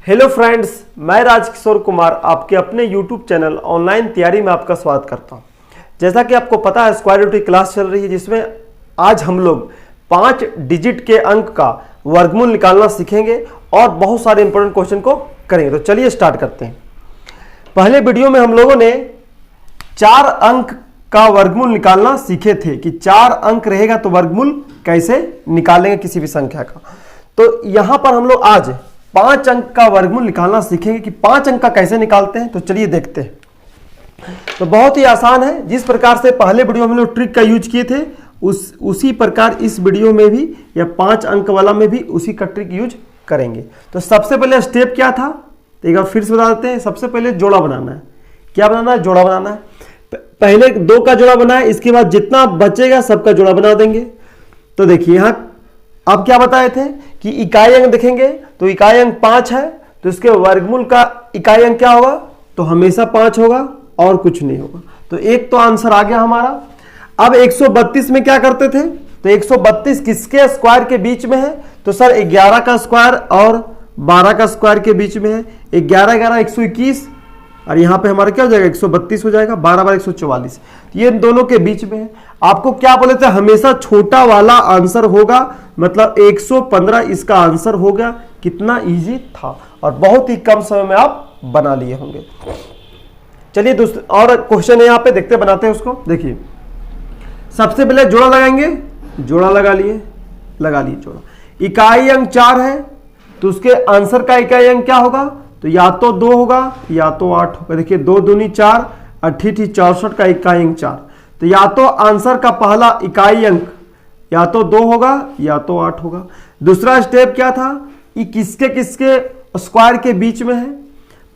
Hello friends, मैं राजकिशोर कुमार आपके अपने यूट्यूब चैनल ऑनलाइन तैयारी में आपका स्वागत करता हूं। जैसा कि आपको पता है, स्क्वायर रूट की क्लास चल रही है जिसमें आज हम लोग 5 डिजिट के अंक का वर्गमूल निकालना सीखेंगे और बहुत सारे इंपॉर्टेंट क्वेश्चन को करेंगे। तो चलिए स्टार्ट करते हैं। पहले वीडियो में हम लोगों ने 4 अंक का वर्गमूल निकालना सीखे थे कि 4 अंक रहेगा तो वर्गमूल कैसे निकालेंगे किसी भी संख्या का। तो यहां पर हम लोग आज 5 अंक का वर्गमूल निकालना सीखेंगे कि 5 अंक का कैसे निकालते हैं। तो चलिए देखते हैं। तो बहुत ही आसान है। जिस प्रकार से पहले वीडियो में हम लोग ट्रिक का यूज किए थे उसी प्रकार इस वीडियो में भी या 5 अंक वाला में भी उसी का ट्रिक यूज करेंगे। तो सबसे पहले स्टेप क्या था, तो एक बार फिर से बता देते हैं। सबसे पहले जोड़ा बनाना है। क्या बनाना है? जोड़ा बनाना है। पहले 2 का जोड़ा बनाए, इसके बाद जितना बचेगा सबका जोड़ा बना देंगे। तो देखिए यहां आप क्या बताए थे कि इकाई अंक देखेंगे तो इकाई अंक 5 है, तो इसके वर्गमूल का इकाई अंक क्या होगा? तो हमेशा 5 होगा और कुछ नहीं होगा। तो एक तो आंसर आ गया हमारा। अब 132 में क्या करते थे? तो 132 किसके स्क्वायर के बीच में है? तो सर 11 का स्क्वायर और 12 का स्क्वायर के बीच में है। 11 11 121 और यहां पे हमारा क्या हो जाएगा? 132 हो जाएगा। 12 12 144, ये दोनों के बीच में है। आपको क्या बोले थे? हमेशा छोटा वाला आंसर होगा, मतलब 115 इसका आंसर होगा। कितना इजी था और बहुत ही कम समय में आप बना लिए होंगे। चलिए दूसरा और क्वेश्चन है यहां पे, देखते बनाते हैं उसको। देखिए सबसे पहले जोड़ा लगाएंगे। जोड़ा लगा लिए जोड़ा। इकाई अंक 4 है तो उसके आंसर का इकाई अंक क्या होगा? तो या तो 2 होगा या तो 8 होगा। देखिए 2 दूनी 4, 8 64 का इकाई अंक 4। तो या तो आंसर का पहला इकाई अंक या तो 2 होगा या तो 8 होगा। दूसरा स्टेप क्या था? ये किसके स्क्वायर के बीच में है?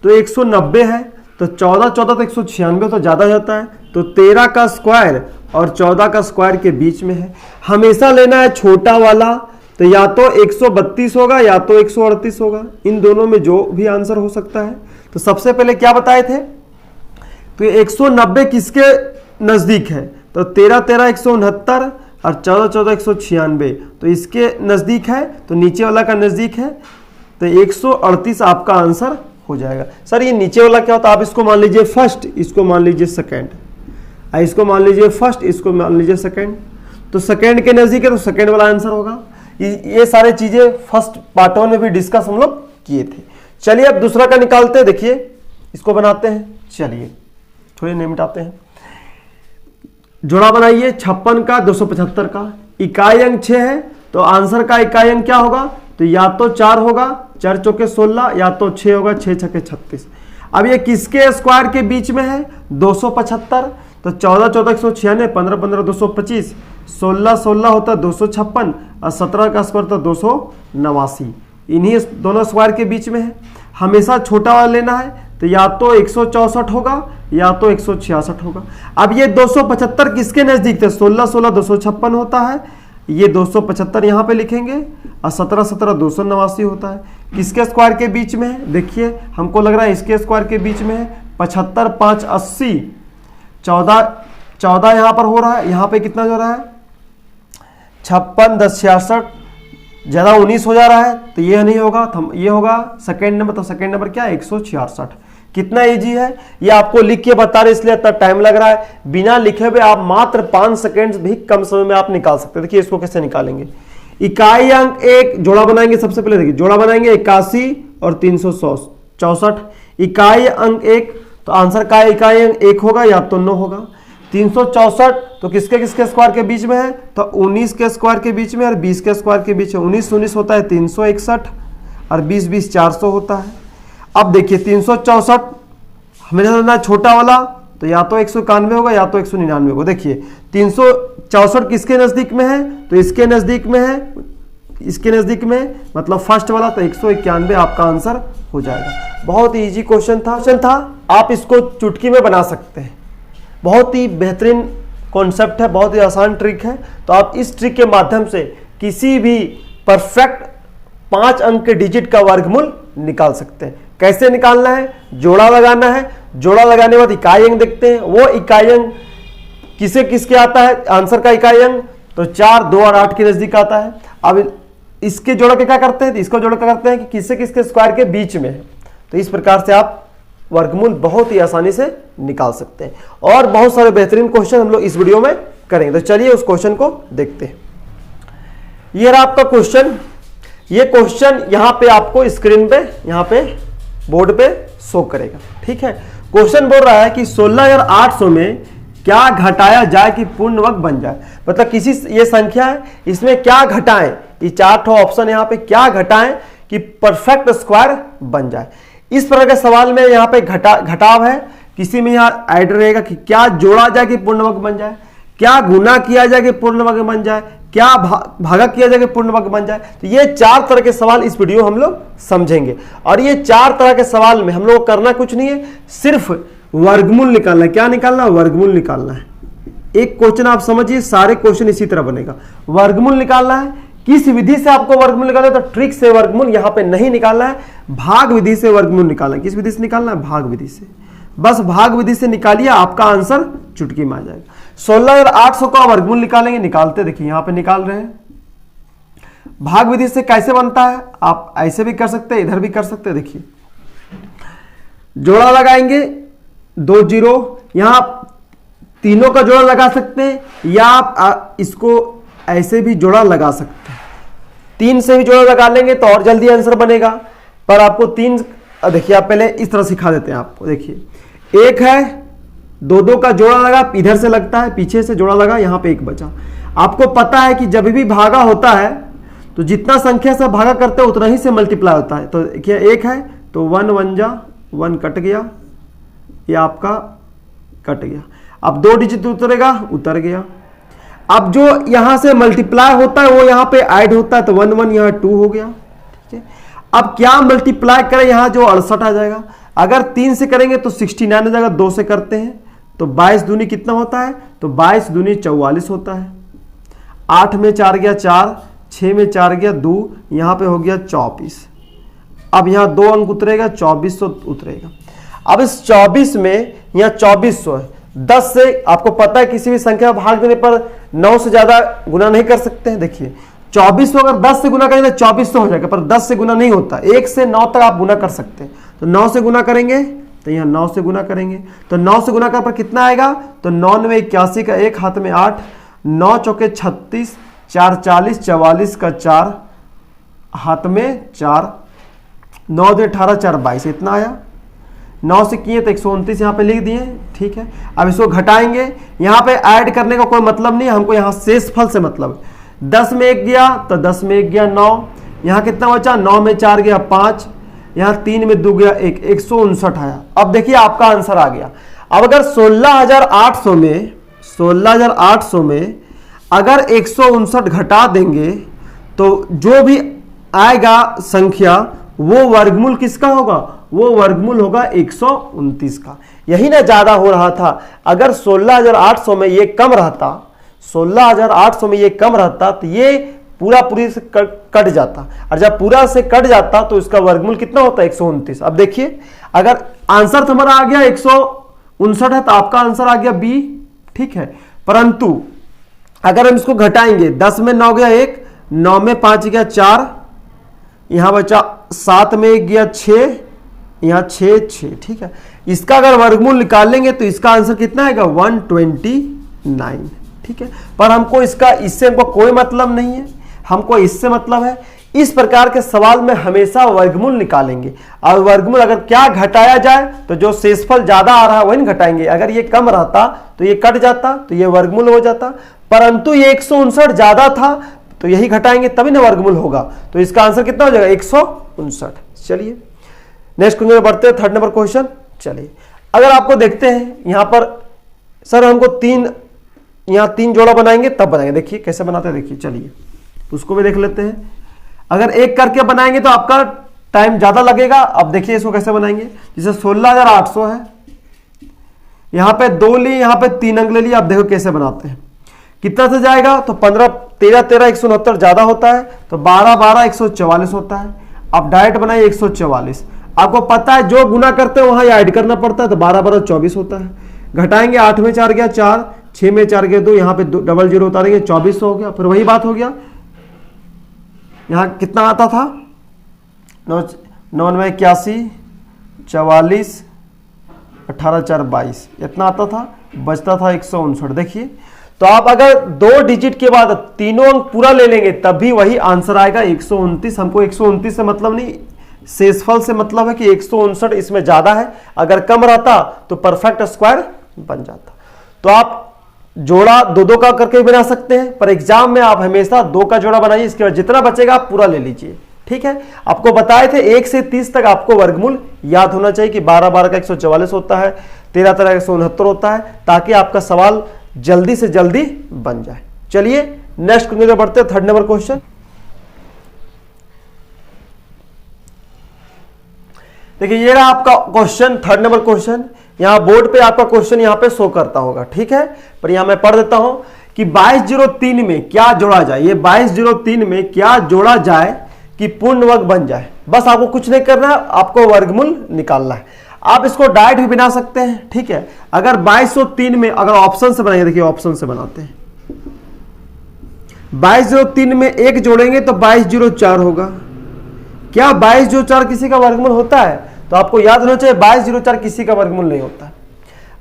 तो 190 है, तो 14 14 तो 196 तो ज्यादा जाता है। तो 13 का स्क्वायर और 14 का स्क्वायर के बीच में है। हमेशा लेना है छोटा वाला, तो या तो 132 होगा या तो 138 होगा। इन दोनों में जो भी आंसर हो सकता है। तो सबसे पहले क्या बताए थे? तो 190 किसके नजदीक है? तो 13 13 169 और 14 14 196, तो इसके नजदीक है, तो नीचे वाला का नजदीक है। तो 138 आपका आंसर हो जाएगा। सर ये नीचे वाला क्या होता है? आप इसको मान लीजिए फर्स्ट, इसको मान लीजिए सेकंड, इसको मान लीजिए फर्स्ट, इसको मान लीजिए सेकंड। तो सेकंड के नजदीक है तो सेकंड वाला आंसर होगा। ये सारे चीजें फर्स्ट पार्ट 1 में भी डिस्कस हम लोग किए थे। चलिए अब दूसरा का निकालते हैं। देखिए इसको बनाते हैं। चलिए थोड़े नहीं मिटाते हैं। जोड़ा बनाइए 56 का 275 का। इकाई अंक 6 है तो आंसर का इकाई अंक क्या होगा? तो या तो 4 होगा, 4 चौके 16, या तो 6 होगा, 6 छके 36। अब ये किसके स्क्वायर के बीच में है? 275। तो 14 14 196, 15 15 225, 16 16 होता 256 और 17 का स्क्वायर था 289। इन्हीं दोनों स्क्वायर के बीच में है। हमेशा छोटा वाला लेना है, तो या तो 164 होगा या तो 166 होगा। अब ये 275 किसके नजदीक थे? 16 16 256 होता है, ये 275 यहाँ पे लिखेंगे और 17 17 289 होता है। किसके स्क्वायर के बीच में है? देखिए हमको लग रहा है इसके स्क्वायर के बीच में है। 75 5 80, 14 यहाँ पर हो रहा है। यहाँ पे कितना हो रहा है? 56 10 66, ज्यादा 19 हो जा रहा है, तो ये नहीं होगा, ये होगा सेकेंड नंबर। तो सेकेंड नंबर क्या है? 166। कितना इजी है ये आपको लिख के बता रहे, इसलिए इतना टाइम लग रहा है। बिना लिखे हुए आप मात्र 5 सेकंड भी कम समय में आप निकाल सकते हैं। देखिए इसको कैसे निकालेंगे। इकाई अंक 1 जोड़ा बनाएंगे। सबसे पहले देखिए जोड़ा बनाएंगे 81 और 364। इकाई अंक 1, तो आंसर का इकाई अंक 1 होगा या तो 9 होगा। 364 तो किसके स्क्वायर के बीच में है? तो 19 के स्क्वायर के बीच में और 20 के स्क्वायर के बीच में। 19 19 होता है 361 और 20 20 400 होता है। अब देखिए 364 हमें लेना छोटा वाला, तो या तो 191 होगा या तो 199 होगा। देखिए 364 किसके नजदीक में है? तो इसके नजदीक में है, इसके नजदीक में मतलब फर्स्ट वाला, तो 191 आपका आंसर हो जाएगा। बहुत ही इजी क्वेश्चन था। आप इसको चुटकी में बना सकते हैं। बहुत ही बेहतरीन कॉन्सेप्ट है, बहुत ही आसान ट्रिक है। तो आप इस ट्रिक के माध्यम से किसी भी परफेक्ट 5 अंक के डिजिट का वर्गमूल निकाल सकते हैं। कैसे निकालना है? जोड़ा लगाना है। जोड़ा लगाने के बाद इकाई अंक देखते हैं। वो इकाई अंक किसके आता है? आंसर का इकाई अंक तो 4 2 और 8 के नजदीक आता है। अब इसके जोड़ के क्या करते हैं, इसको जोड़ के करते हैं कि किससे किसके स्क्वायर के बीच में है। तो इस प्रकार से आप वर्गमूल बहुत ही आसानी से निकाल सकते हैं और बहुत सारे बेहतरीन क्वेश्चन हम लोग इस वीडियो में करेंगे। तो चलिए उस क्वेश्चन को देखते हैं। ये रहा आपका क्वेश्चन। ये क्वेश्चन यहां पे आपको स्क्रीन पे यहां पे बोर्ड पे शो करेगा। ठीक है, क्वेश्चन बोल रहा है कि 16,800 में क्या घटाया जाए कि पूर्ण वर्ग बन जाए। मतलब किसी ये संख्या है, इसमें क्या घटाएं, ये 4 ऑप्शन यहाँ पे क्या घटाएं कि परफेक्ट स्क्वायर बन जाए। इस प्रकार के सवाल में यहाँ पे घटाव है, किसी में यहाँ ऐड रहेगा कि क्या जोड़ा जाए कि पूर्ण वर्ग बन जाए, क्या गुना किया जाए कि पूर्ण वर्ग बन जाए, क्या भागा किया जाए कि पूर्ण वर्ग बन जाए। तो ये 4 तरह के सवाल इस वीडियो हम लोग समझेंगे और ये 4 तरह के सवाल में हम लोग करना कुछ नहीं है, सिर्फ वर्गमूल निकालना है। क्या निकालना है? वर्गमूल निकालना है। एक क्वेश्चन आप समझिए, सारे क्वेश्चन इसी तरह बनेगा। वर्गमूल निकालना है। किस विधि से आपको वर्गमूल निकालना है? तो ट्रिक से वर्गमूल यहां पे नहीं निकालना है, भाग विधि से वर्गमूल निकालना है। किस विधि से निकालना है? भाग विधि से। बस भाग विधि से निकालिए, आपका आंसर चुटकी में आ जाएगा। 16,800 का वर्गमूल निकालेंगे, निकालते देखिए यहां पे निकाल रहे हैं। भाग विधि से कैसे बनता है? आप ऐसे भी कर सकते हैं, इधर भी कर सकते हैं। देखिए जोड़ा लगाएंगे, 2 जीरो, यहां तीनों का जोड़ा लगा सकते हैं या आप इसको ऐसे भी जोड़ा लगा सकते हैं। 3 से भी जोड़ा लगा लेंगे तो और जल्दी आंसर बनेगा। पर आपको 3 देखिए, आप पहले इस तरह सिखा देते हैं आपको। देखिए 1 है, 2 का जोड़ा लगा, इधर से लगता है, पीछे से जोड़ा लगा, यहां पे 1 बचा। आपको पता है कि जब भी भागा होता है तो जितना संख्या से भागा करते हैं उतना ही से मल्टीप्लाई होता है। तो देखिए 1 है तो 1 1 जा 1 कट गया, ये आपका कट गया। अब 2 डिजिट उतरेगा, उतर गया। अब जो यहां से मल्टीप्लाई होता है वो यहां पे ऐड होता है, तो 1 1 यहां 2 हो गया। ठीक है, अब क्या मल्टीप्लाई करें, यहां जो 68 आ जाएगा। अगर 3 से करेंगे तो 69 हो जाएगा। 2 से करते हैं तो 22 दूनी कितना होता है? तो 22 दूनी 44 होता है। 8 में 4 गया 4, 6 में 4 गया 2, यहां पे हो गया 24। अब यहां 2 अंक उतरेगा, 2400 उतरेगा। अब इस 24 में यहां 2400 है। 10 से आपको पता है किसी भी संख्या भाग देने पर 9 से ज्यादा गुना नहीं कर सकते हैं। देखिए 2400 अगर 10 से गुना करेंगे तो 2400 हो जाएगा, पर 10 से गुना नहीं होता। 1 से 9 तक आप गुना कर सकते हैं। तो 9 से गुना करेंगे तो यहाँ 9 से गुना करेंगे तो 9 से गुना कर पर कितना आएगा? तो 9 में 81 का 1, हाथ में 8, 9 चौके 36, 4 40, 44 का 4, हाथ में 4, 9 दे 18, 4 22, इतना आया। 9 से किए तो 129 यहाँ पे लिख दिए। ठीक है, अब इसको घटाएंगे। यहाँ पे ऐड करने का कोई मतलब नहीं, हमको यहाँ शेषफल से मतलब है। 10 में 1 गया तो 10 में 1 गया 9, यहाँ कितना बचा? 9 में 4 गया 5, यहाँ 3 में 2 गया 1, 159 आया। अब देखिए आपका आंसर आ गया। अब अगर 16,800 में अगर 159 घटा देंगे तो जो भी आएगा संख्या वो वर्गमूल किसका होगा? वो वर्गमूल होगा 129 का। यही ना ज्यादा हो रहा था। अगर 16,800 में ये कम रहता, 16,800 में ये कम रहता तो ये पूरी से कट जाता, और जब पूरा से कट जाता तो इसका वर्गमूल कितना होता है? 129। अब देखिए अगर आंसर तो हमारा आ गया 159 है तो आपका आंसर आ गया बी। ठीक है, परंतु अगर हम इसको घटाएंगे, 10 में 9 गया 1, 9 में 5 गया 4, यहां बचा 7 में 1 गया 6, यहां 6 6। ठीक है, इसका अगर वर्गमूल निकालेंगे तो इसका आंसर कितना आएगा? 129। ठीक है, पर हमको इससे हमको कोई मतलब नहीं है, हमको इससे मतलब है। इस प्रकार के सवाल में हमेशा वर्गमूल निकालेंगे और वर्गमूल अगर क्या घटाया जाए तो जो शेषफल ज्यादा आ रहा है वही घटाएंगे। अगर ये कम रहता तो ये कट जाता तो ये वर्गमूल हो जाता, परंतु ये 159 ज्यादा था तो यही घटाएंगे तभी ना वर्गमूल होगा। तो इसका आंसर कितना हो जाएगा? 159। चलिए नेक्स्ट क्वेश्चन में बढ़ते हैं, 3rd नंबर क्वेश्चन। चलिए अगर आपको देखते हैं यहां पर सर हमको 3 जोड़ा बनाएंगे तब बनाएंगे। देखिए कैसे बनाते हैं, देखिए चलिए उसको भी देख लेते हैं। अगर एक करके बनाएंगे तो आपका टाइम ज्यादा लगेगा। अब देखिए इसको कैसे बनाएंगे। जैसे 16,800 है, यहां पे 2 लिए, यहां पे 3 अंक ले लिए। आप देखो कैसे बनाते हैं, कितना से जाएगा? तो 15 13 13 169 ज्यादा होता है, तो 12 12 144 होता है। आप डायरेक्ट बनाइए 144। आपको पता है जो गुना करते हैं वहां ऐड करना पड़ता है, तो 12 12 24 होता है। घटाएंगे, 8 में 4 गया 4, 6 में 4 गया 2, यहाँ पे डबल जीरो उतारेंगे, 2400 हो गया। फिर वही बात हो गया यहाँ कितना आता था 9981 44 18 4 22 इतना आता था, बचता था 159। देखिए तो आप अगर 2 डिजिट के बाद तीनों अंक पूरा ले लेंगे तब भी वही आंसर आएगा 129। हमको 129 से मतलब नहीं, शेषफल से मतलब है कि 159 इसमें ज्यादा है, अगर कम रहता तो परफेक्ट स्क्वायर बन जाता। तो आप जोड़ा 2-2 का करके भी बना सकते हैं, पर एग्जाम में आप हमेशा 2 का जोड़ा बनाइए, इसके बाद जितना बचेगा आप पूरा ले लीजिए। ठीक है, आपको बताए थे 1 से 30 तक आपको वर्गमूल याद होना चाहिए कि 12-12 का 144 होता है, 13-13 का 169 होता है, ताकि आपका सवाल जल्दी से जल्दी बन जाए। चलिए नेक्स्ट क्वेश्चन में बढ़ते हैं, 3rd नंबर क्वेश्चन। देखिए ये रहा आपका क्वेश्चन, 3rd नंबर क्वेश्चन। यहां बोर्ड पे आपका क्वेश्चन यहां पे शो करता होगा, ठीक है, पर यहां मैं पढ़ देता हूं कि 2203 में क्या जोड़ा जाए। ये 2203 में क्या जोड़ा जाए कि पूर्ण वर्ग बन जाए। बस आपको कुछ नहीं करना है, आपको वर्गमूल निकालना है। आप इसको डायरेक्ट भी बना सकते हैं, ठीक है। अगर 2203 में अगर ऑप्शन से बनाएंगे, देखिए ऑप्शन से बनाते हैं, 2203 में 1 जोड़ेंगे तो 2204 होगा। क्या 2204 किसी का वर्गमूल होता है? तो आपको याद होना चाहिए 2204 किसी का वर्गमूल नहीं होता।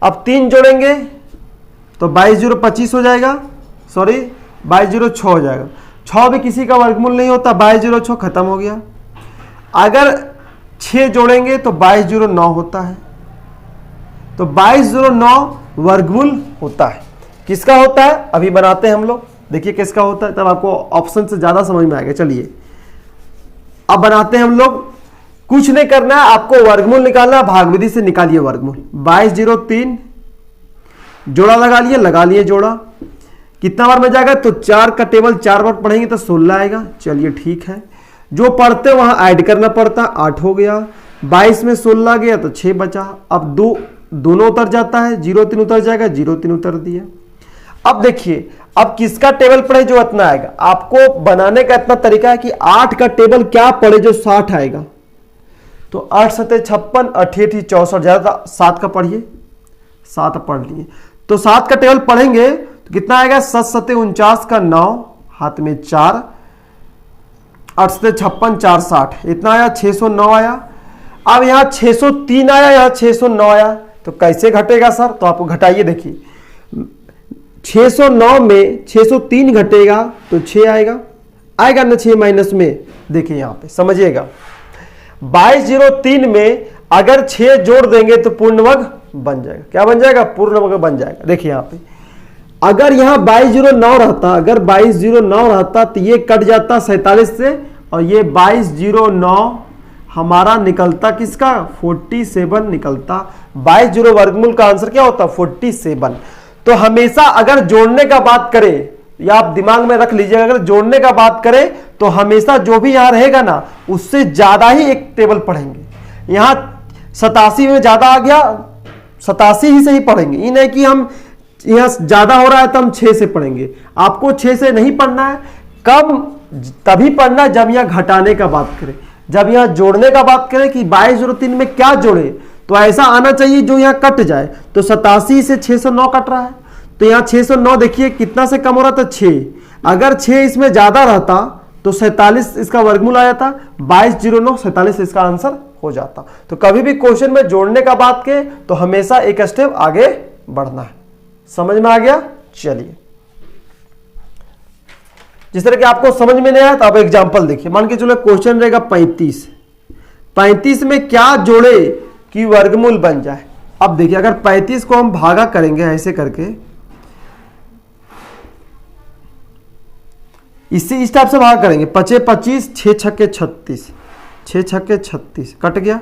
अब 3 जोड़ेंगे तो 2225 हो जाएगा, सॉरी 2206 हो जाएगा। 6 भी किसी का वर्गमूल नहीं होता, 2206 खत्म हो गया। अगर 6 जोड़ेंगे तो 2209 होता है, तो 2209 वर्गमूल होता है। किसका होता है अभी बनाते हैं हम लोग, देखिए किसका होता है, तब आपको ऑप्शन से ज्यादा समझ में आएगा। चलिए अब बनाते हैं हम लोग, कुछ नहीं करना है, आपको वर्गमूल निकालना है, भाग विधि से निकालिए वर्गमूल। 2203 जोड़ा लगा लिए जोड़ा, कितना बार में जाएगा तो 4 का टेबल 4 बार पढ़ेंगे तो 16 आएगा। चलिए ठीक है, जो पढ़ते वहां ऐड करना पड़ता, 8 हो गया। 22 में 16 गया तो 6 बचा। अब दोनों उतर जाता है, 0-3 उतर जाएगा, 0-3 उतर दिया। अब देखिए अब किसका टेबल पढ़े जो इतना आएगा। आपको बनाने का इतना तरीका है कि 8 का टेबल क्या पढ़े जो 60 आएगा, तो 8 सते 56, 8 64, ज्यादा 7 का पढ़िए, 7 पढ़ लिए तो 7 का टेबल पढ़ेंगे तो कितना आएगा, 7 सते 49 का 9, हाथ में 4, 8 सते 56, 4 60, इतना आया 609 आया। अब यहां 603 आया, यहां 609 आया, तो कैसे घटेगा सर? तो आपको घटाइए, देखिए 609 में 603 घटेगा तो 6 आएगा ना, 6 माइनस में। देखिए यहां पे समझिएगा, 2203 में अगर 6 जोड़ देंगे तो पूर्ण वर्ग बन जाएगा। क्या बन जाएगा? पूर्ण वर्ग बन जाएगा। देखिए यहां पे अगर यहां 2209 रहता, अगर 2209 रहता तो ये कट जाता 47 से, और ये 2209 हमारा निकलता किसका, 47 निकलता। 22 वर्गमूल का आंसर क्या होता, 47। तो हमेशा अगर जोड़ने का बात करें, या आप दिमाग में रख लीजिएगा, अगर जोड़ने का बात करें तो हमेशा जो भी यहां रहेगा ना उससे ज्यादा ही एक टेबल पढ़ेंगे। यहां 87 में ज्यादा आ गया, 87 ही से ही पढ़ेंगे। ये नहीं कि हम यहां ज्यादा हो रहा है तो हम 6 से पढ़ेंगे। आपको 6 से नहीं पढ़ना है, कब तभी पढ़ना जब यहां घटाने का बात करें। जब यहां जोड़ने का बात करें कि 2203 में क्या जोड़े, तो ऐसा आना चाहिए जो यहां कट जाए। तो 87 से 609 कट रहा है, तो यहां 609 देखिए कितना से कम हो रहा था, 6। अगर 6 इसमें ज्यादा रहता तो 47 इसका वर्गमूल आ जाता, 2209 47 इसका आंसर हो जाता। तो कभी भी क्वेश्चन में जोड़ने का बात के तो हमेशा एक स्टेप आगे बढ़ना है। समझ में आ गया? चलिए जिस तरह कि आपको समझ में नहीं आया तो आप एग्जांपल देखिए। मान के चलो क्वेश्चन रहेगा 35 में क्या जोड़े कि वर्गमूल बन जाए। अब देखिए अगर 35 को हम भागा करेंगे ऐसे करके, इससे इस टाइप से भाग करेंगे, 5 25, 6 छक्के 36, 6 छक्के 36 कट गया,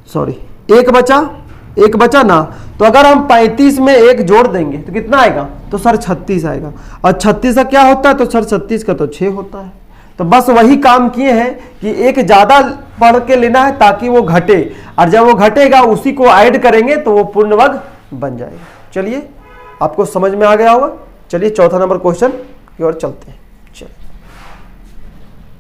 सॉरी एक बचा ना। तो अगर हम 35 में 1 जोड़ देंगे तो कितना आएगा, तो सर 36 आएगा। और 36 का क्या होता है, तो सर 36 का तो 6 होता है। तो बस वही काम किए हैं कि एक ज्यादा पढ़ के लेना है ताकि वो घटे, और जब वो घटेगा उसी को ऐड करेंगे तो वो पूर्ण वर्ग बन जाएगा। चलिए आपको समझ में आ गया होगा। चलिए 4था नंबर क्वेश्चन की ओर चलते हैं। चलिए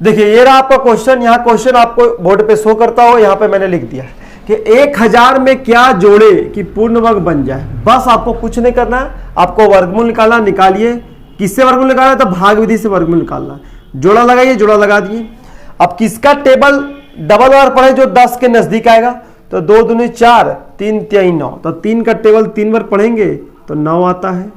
देखिए ये रहा आपका क्वेश्चन। यहाँ क्वेश्चन आपको बोर्ड पे शो करता हो, यहाँ पे मैंने लिख दिया है कि 1000 में क्या जोड़े कि पूर्ण वर्ग बन जाए। बस आपको कुछ नहीं करना है, आपको वर्गमूल निकालना, निकालिए। किससे वर्गमूल निकालना है, तो भाग विधि से वर्गमूल निकालना है। जोड़ा लगाइए, जोड़ा लगा दिए। अब किसका टेबल डबल बार पढ़े जो 10 के नजदीक आएगा, तो 2 दूनी 4, 3 तिहाई 9, तो 3 का टेबल 3 बार पढ़ेंगे तो 9 आता है।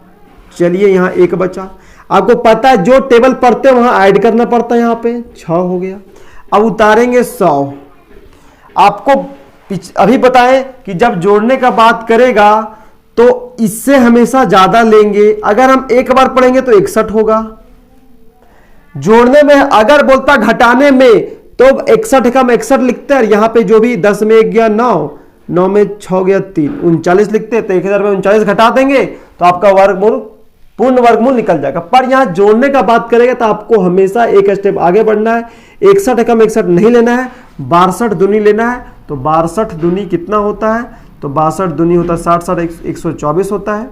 चलिए यहाँ 1 बचा। आपको पता है जो टेबल पढ़ते हैं वहां ऐड करना पड़ता है, यहाँ पे 6 हो गया। अब उतारेंगे 100। आपको अभी बताएं कि जब जोड़ने का बात करेगा तो इससे हमेशा ज्यादा लेंगे। अगर हम एक बार पढ़ेंगे तो 61 होगा। जोड़ने में अगर बोलता घटाने में तो 61 का हम 61 लिखते हैं। यहां पे जो भी 10 में 1 गया 9, 9 में 6 गया 3, 39 लिखते हैं। तो 1000 में 39 घटा देंगे तो आपका वर्गमूल, पूर्ण वर्गमूल निकल जाएगा। पर यहां जोड़ने का बात करेगा तो आपको हमेशा एक स्टेप आगे बढ़ना है। 61 का 61 नहीं लेना है, 62 दूनी लेना है। तो 62 दूनी कितना होता है, तो 62 दूनी होता है 60, 60 124 होता है।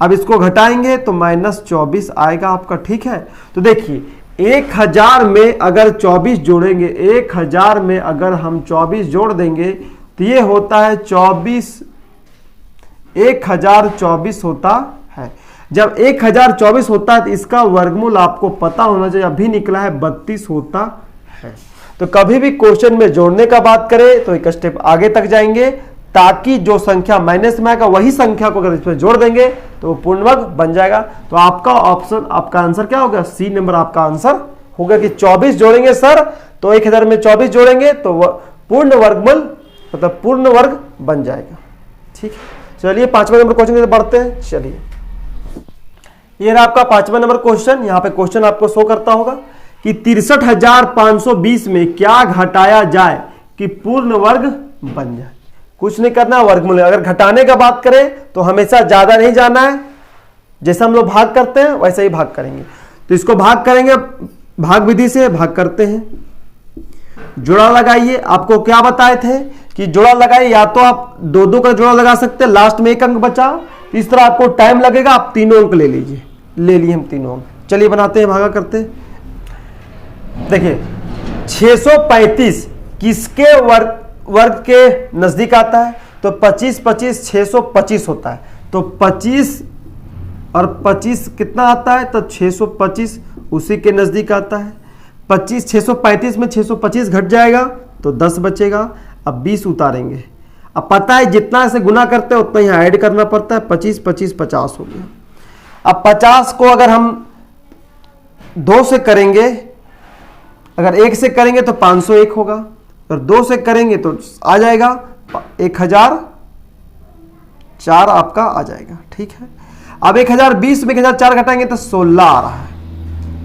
अब इसको घटाएंगे तो -24 आएगा आपका, ठीक है। तो देखिए 1000 में अगर 24 जोड़ेंगे, 1000 में अगर हम 24 जोड़ देंगे तो ये होता है 1024 होता है। जब 1024 होता है तो इसका वर्गमूल आपको पता होना चाहिए, अभी निकला है 32 होता है। तो कभी भी क्वेश्चन में जोड़ने का बात करें तो एक स्टेप आगे तक जाएंगे, ताकि जो संख्या माइनस में आएगा वही संख्या को अगर इसमें जोड़ देंगे तो वो पूर्ण वर्ग बन जाएगा। तो आपका ऑप्शन, आपका आंसर क्या होगा, सी नंबर आपका आंसर होगा कि 24 जोड़ेंगे सर तो 1000 में 24 जोड़ेंगे तो पूर्ण वर्गमूल मतलब पूर्ण वर्ग बन जाएगा, ठीक है। चलिए 5वां नंबर क्वेश्चन की बढ़ते हैं। चलिए ये रहा आपका 5वां नंबर क्वेश्चन। यहाँ पे क्वेश्चन आपको शो करता होगा कि 63,520 में क्या घटाया जाए कि पूर्ण वर्ग बन जाए। कुछ नहीं करना, वर्गमूल। अगर घटाने का बात करें तो हमेशा ज्यादा नहीं जाना है, जैसे हम लोग भाग करते हैं वैसे ही भाग करेंगे। तो इसको भाग करेंगे, भाग विधि से भाग करते हैं। जोड़ा लगाइए। आपको क्या बताए थे कि जोड़ा लगाइए, या तो आप 2-2 का जोड़ा लगा सकते हैं, लास्ट में 1 अंक बचा। इस तरह आपको टाइम लगेगा, आप तीनों अंक ले लीजिए। ले लिए हम तीनों अंक। चलिए बनाते हैं, भागा करते हैं। देखिए 635 किसके वर्ग के नजदीक आता है, तो 25 25 625 होता है। तो 25 और 25 कितना आता है, तो 625 उसी के नजदीक आता है। 25 635 में 625 घट जाएगा तो 10 बचेगा। अब 20 उतारेंगे। अब पता है जितना से गुना करते हैं उतना ही ऐड करना पड़ता है। 25 25 50 हो गया। अब 50 को अगर हम 2 से करेंगे, अगर 1 से करेंगे तो 501 होगा, अगर 2 से करेंगे तो आ जाएगा 1004 आपका आ जाएगा, ठीक है। अब 1020 में 1004 घटाएंगे तो 16 आ रहा है,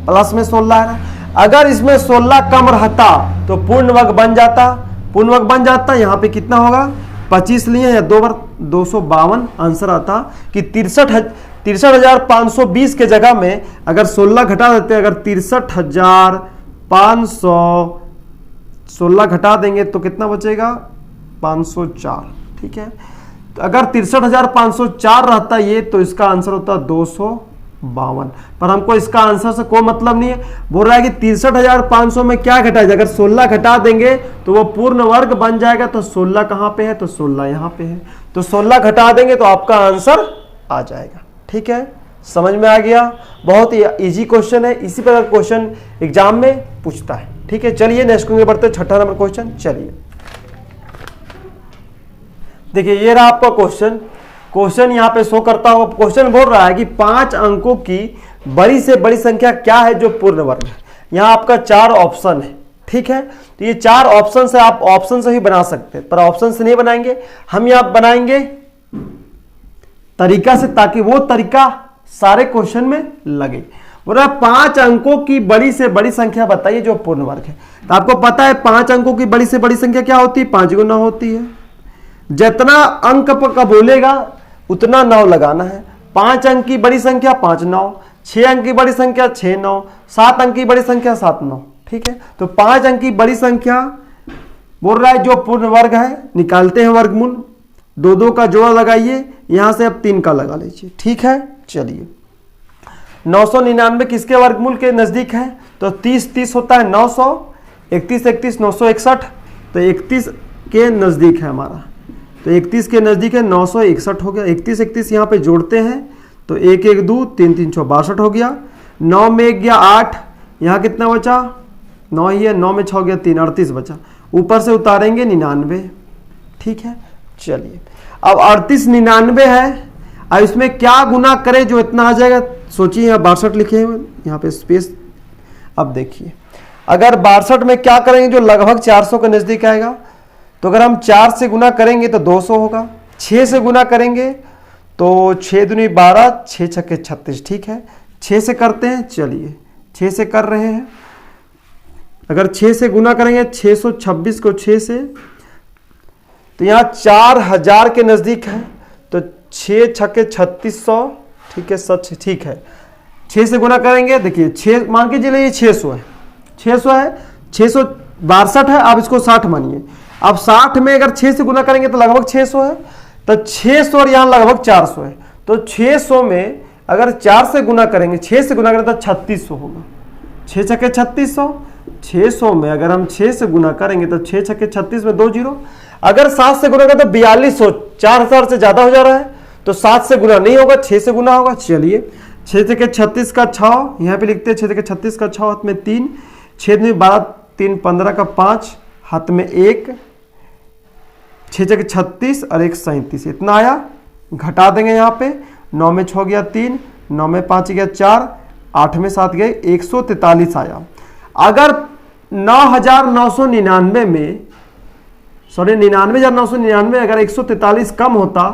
प्लस में 16 आ रहा है। अगर इसमें 16 कम रहता तो पूर्ण वर्ग बन जाता, पूर्ण वर्ग बन जाता। यहाँ पे कितना होगा, 25 लिए या 2 बार 252 आंसर आता कि 63,520 के जगह में अगर 16 घटा देते हैं, अगर 63,516 घटा देंगे तो कितना बचेगा, 504, ठीक है। तो अगर 63,504 रहता ये तो इसका आंसर होता 252। पर हमको इसका आंसर से कोई मतलब नहीं है। बोल रहा है कि 63,500 में क्या घटा जाए, अगर 16 घटा देंगे तो वो पूर्ण वर्ग बन जाएगा। तो 16 कहां पे है, तो 16 यहां पे है। तो 16 घटा देंगे तो आपका आंसर आ जाएगा, ठीक है। समझ में आ गया, बहुत ही इजी क्वेश्चन है। इसी प्रकार क्वेश्चन एग्जाम में पूछता है, ठीक है। चलिए नेक्स्ट क्वेश्चन बढ़ते हैं, 6ठा नंबर क्वेश्चन। चलिए देखिए ये रहा आपका क्वेश्चन। क्वेश्चन यहाँ पे शो करता होगा। क्वेश्चन बोल रहा है कि 5 अंकों की बड़ी से बड़ी संख्या क्या है जो पूर्ण वर्ग है। यहाँ आपका 4 ऑप्शन है, ठीक है। तो ये 4 ऑप्शन से आप ऑप्शन से ही बना सकते हैं, पर ऑप्शन से नहीं बनाएंगे हम। यहाँ बनाएंगे तरीका से, ताकि वो तरीका सारे क्वेश्चन में लगे। बोल रहा 5 अंकों की बड़ी से बड़ी संख्या बताइए जो पूर्ण वर्ग है। तो आपको पता है 5 अंकों की बड़ी से बड़ी संख्या क्या होती है, 5 गुना होती है। जितना अंक का बोलेगा उतना 9 लगाना है। 5 अंक की बड़ी संख्या 5 9, 6 अंक की बड़ी संख्या 6 9, 7 अंक की बड़ी संख्या 7 9, ठीक है। तो 5 अंक की बड़ी संख्या बोल रहा है जो पूर्ण वर्ग है, निकालते हैं वर्गमूल। 2-2 का जोड़ा लगाइए, यहां से अब 3 का लगा लीजिए, ठीक है। चलिए 999 किसके वर्गमूल के नजदीक है, तो 30 30 होता है 900, 31 31 961, तो 31 के नजदीक है हमारा। तो 31 के नजदीक है, 961 हो गया। 31 31 यहाँ पे जोड़ते हैं तो 1 1 2 3 3 6 62 हो गया। 9 में 1 गया 8, यहाँ कितना बचा, 9 ही है, 9 में 6 गया 3, 38 बचा। ऊपर से उतारेंगे 99, ठीक है। चलिए अब 38 99 है, अब इसमें क्या गुना करें जो इतना आ जाएगा, सोचिए। यहाँ 62 लिखे हैं, यहाँ पे स्पेस। अब देखिए अगर 62 में क्या करेंगे जो लगभग 400 के नजदीक आएगा, तो अगर हम 4 से गुना करेंगे तो 200 होगा, 6 से गुना करेंगे तो 6 दूनी 12, 6 छक्के 36, ठीक है। 6 से करते हैं, चलिए 6 से कर रहे हैं। अगर 6 से गुना करेंगे 626 को 6 से, तो यहाँ 4000 के नजदीक है, तो 6 छक्के 3600, ठीक है, सच ठीक है। 6 से गुना करेंगे, देखिए 6 मान के चलिए 600 है, 600 है, 662 है, आप इसको 60 मानिए। अब 60 में अगर 6 से गुना करेंगे तो लगभग 600 है, तो 600 और यहाँ लगभग 400 है, तो 600 में अगर 4 से गुना करेंगे, 6 से गुना करें तो 3600 होगा। 6 छक्के 3600, 600 में अगर हम 6 से गुना करेंगे तो 6 छक्के 36 में 2 जीरो। अगर 7 से गुना करें तो 4200, 4000 से ज्यादा हो जा रहा है, तो 7 से गुना नहीं होगा, 6 से गुना होगा। चलिए 6 छक्के 36 का 6, यहाँ पे लिखते हैं 6 छक्के 36 का 6, हाथ में 3, 6 में 12, 3 15 का 5, हाथ में 1, 6 छक्के 36 और 1 37, इतना आया। घटा देंगे यहाँ पे, 9 में 6 गया 3, 9 में 5 गया 4, 8 में 7 गए 143 आया। अगर 9999 में, सॉरी 99,999 अगर 143 कम होता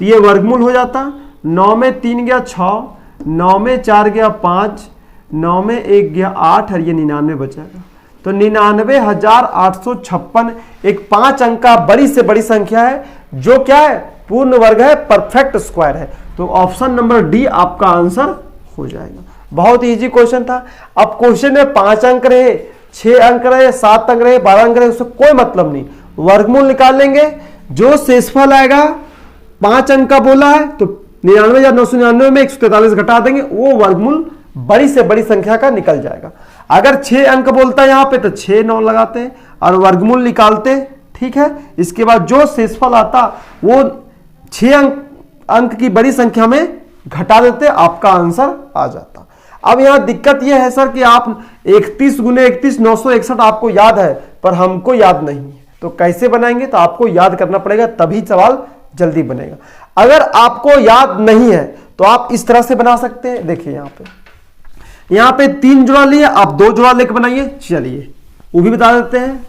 तो ये वर्गमूल हो जाता। 9 में 3 गया 6, 9 में 4 गया 5, 9 में 1 गया 8 और ये 99 बचेगा। तो 99,856 एक 5 अंक का बड़ी से बड़ी संख्या है, जो क्या है, पूर्ण वर्ग है, परफेक्ट स्क्वायर है। तो ऑप्शन नंबर डी आपका आंसर हो जाएगा। बहुत इजी क्वेश्चन था। अब क्वेश्चन में 5 अंक रहे, 6 अंक रहे, 7 अंक रहे, 12 अंक रहे, उससे कोई मतलब नहीं। वर्गमूल निकाल लेंगे, जो शेषफल आएगा 5 अंक का बोला है तो 99,999 में 143 घटा देंगे, वो वर्गमूल बड़ी से बड़ी संख्या का निकल जाएगा। अगर 6 अंक बोलता है यहाँ पे तो 6 9 लगाते हैं और वर्गमूल निकालते, ठीक है। इसके बाद जो शेषफल आता वो 6 अंक की बड़ी संख्या में घटा देते, आपका आंसर आ जाता। अब यहाँ दिक्कत यह है सर कि आप 31 गुने 31 961 आपको याद है, पर हमको याद नहीं है, तो कैसे बनाएंगे, तो आपको याद करना पड़ेगा, तभी सवाल जल्दी बनेगा। अगर आपको याद नहीं है तो आप इस तरह से बना सकते हैं। देखिए यहाँ पे 3 जोड़ा लिए, आप 2 जोड़ा लेकर बनाइए। चलिए वो भी बता देते हैं।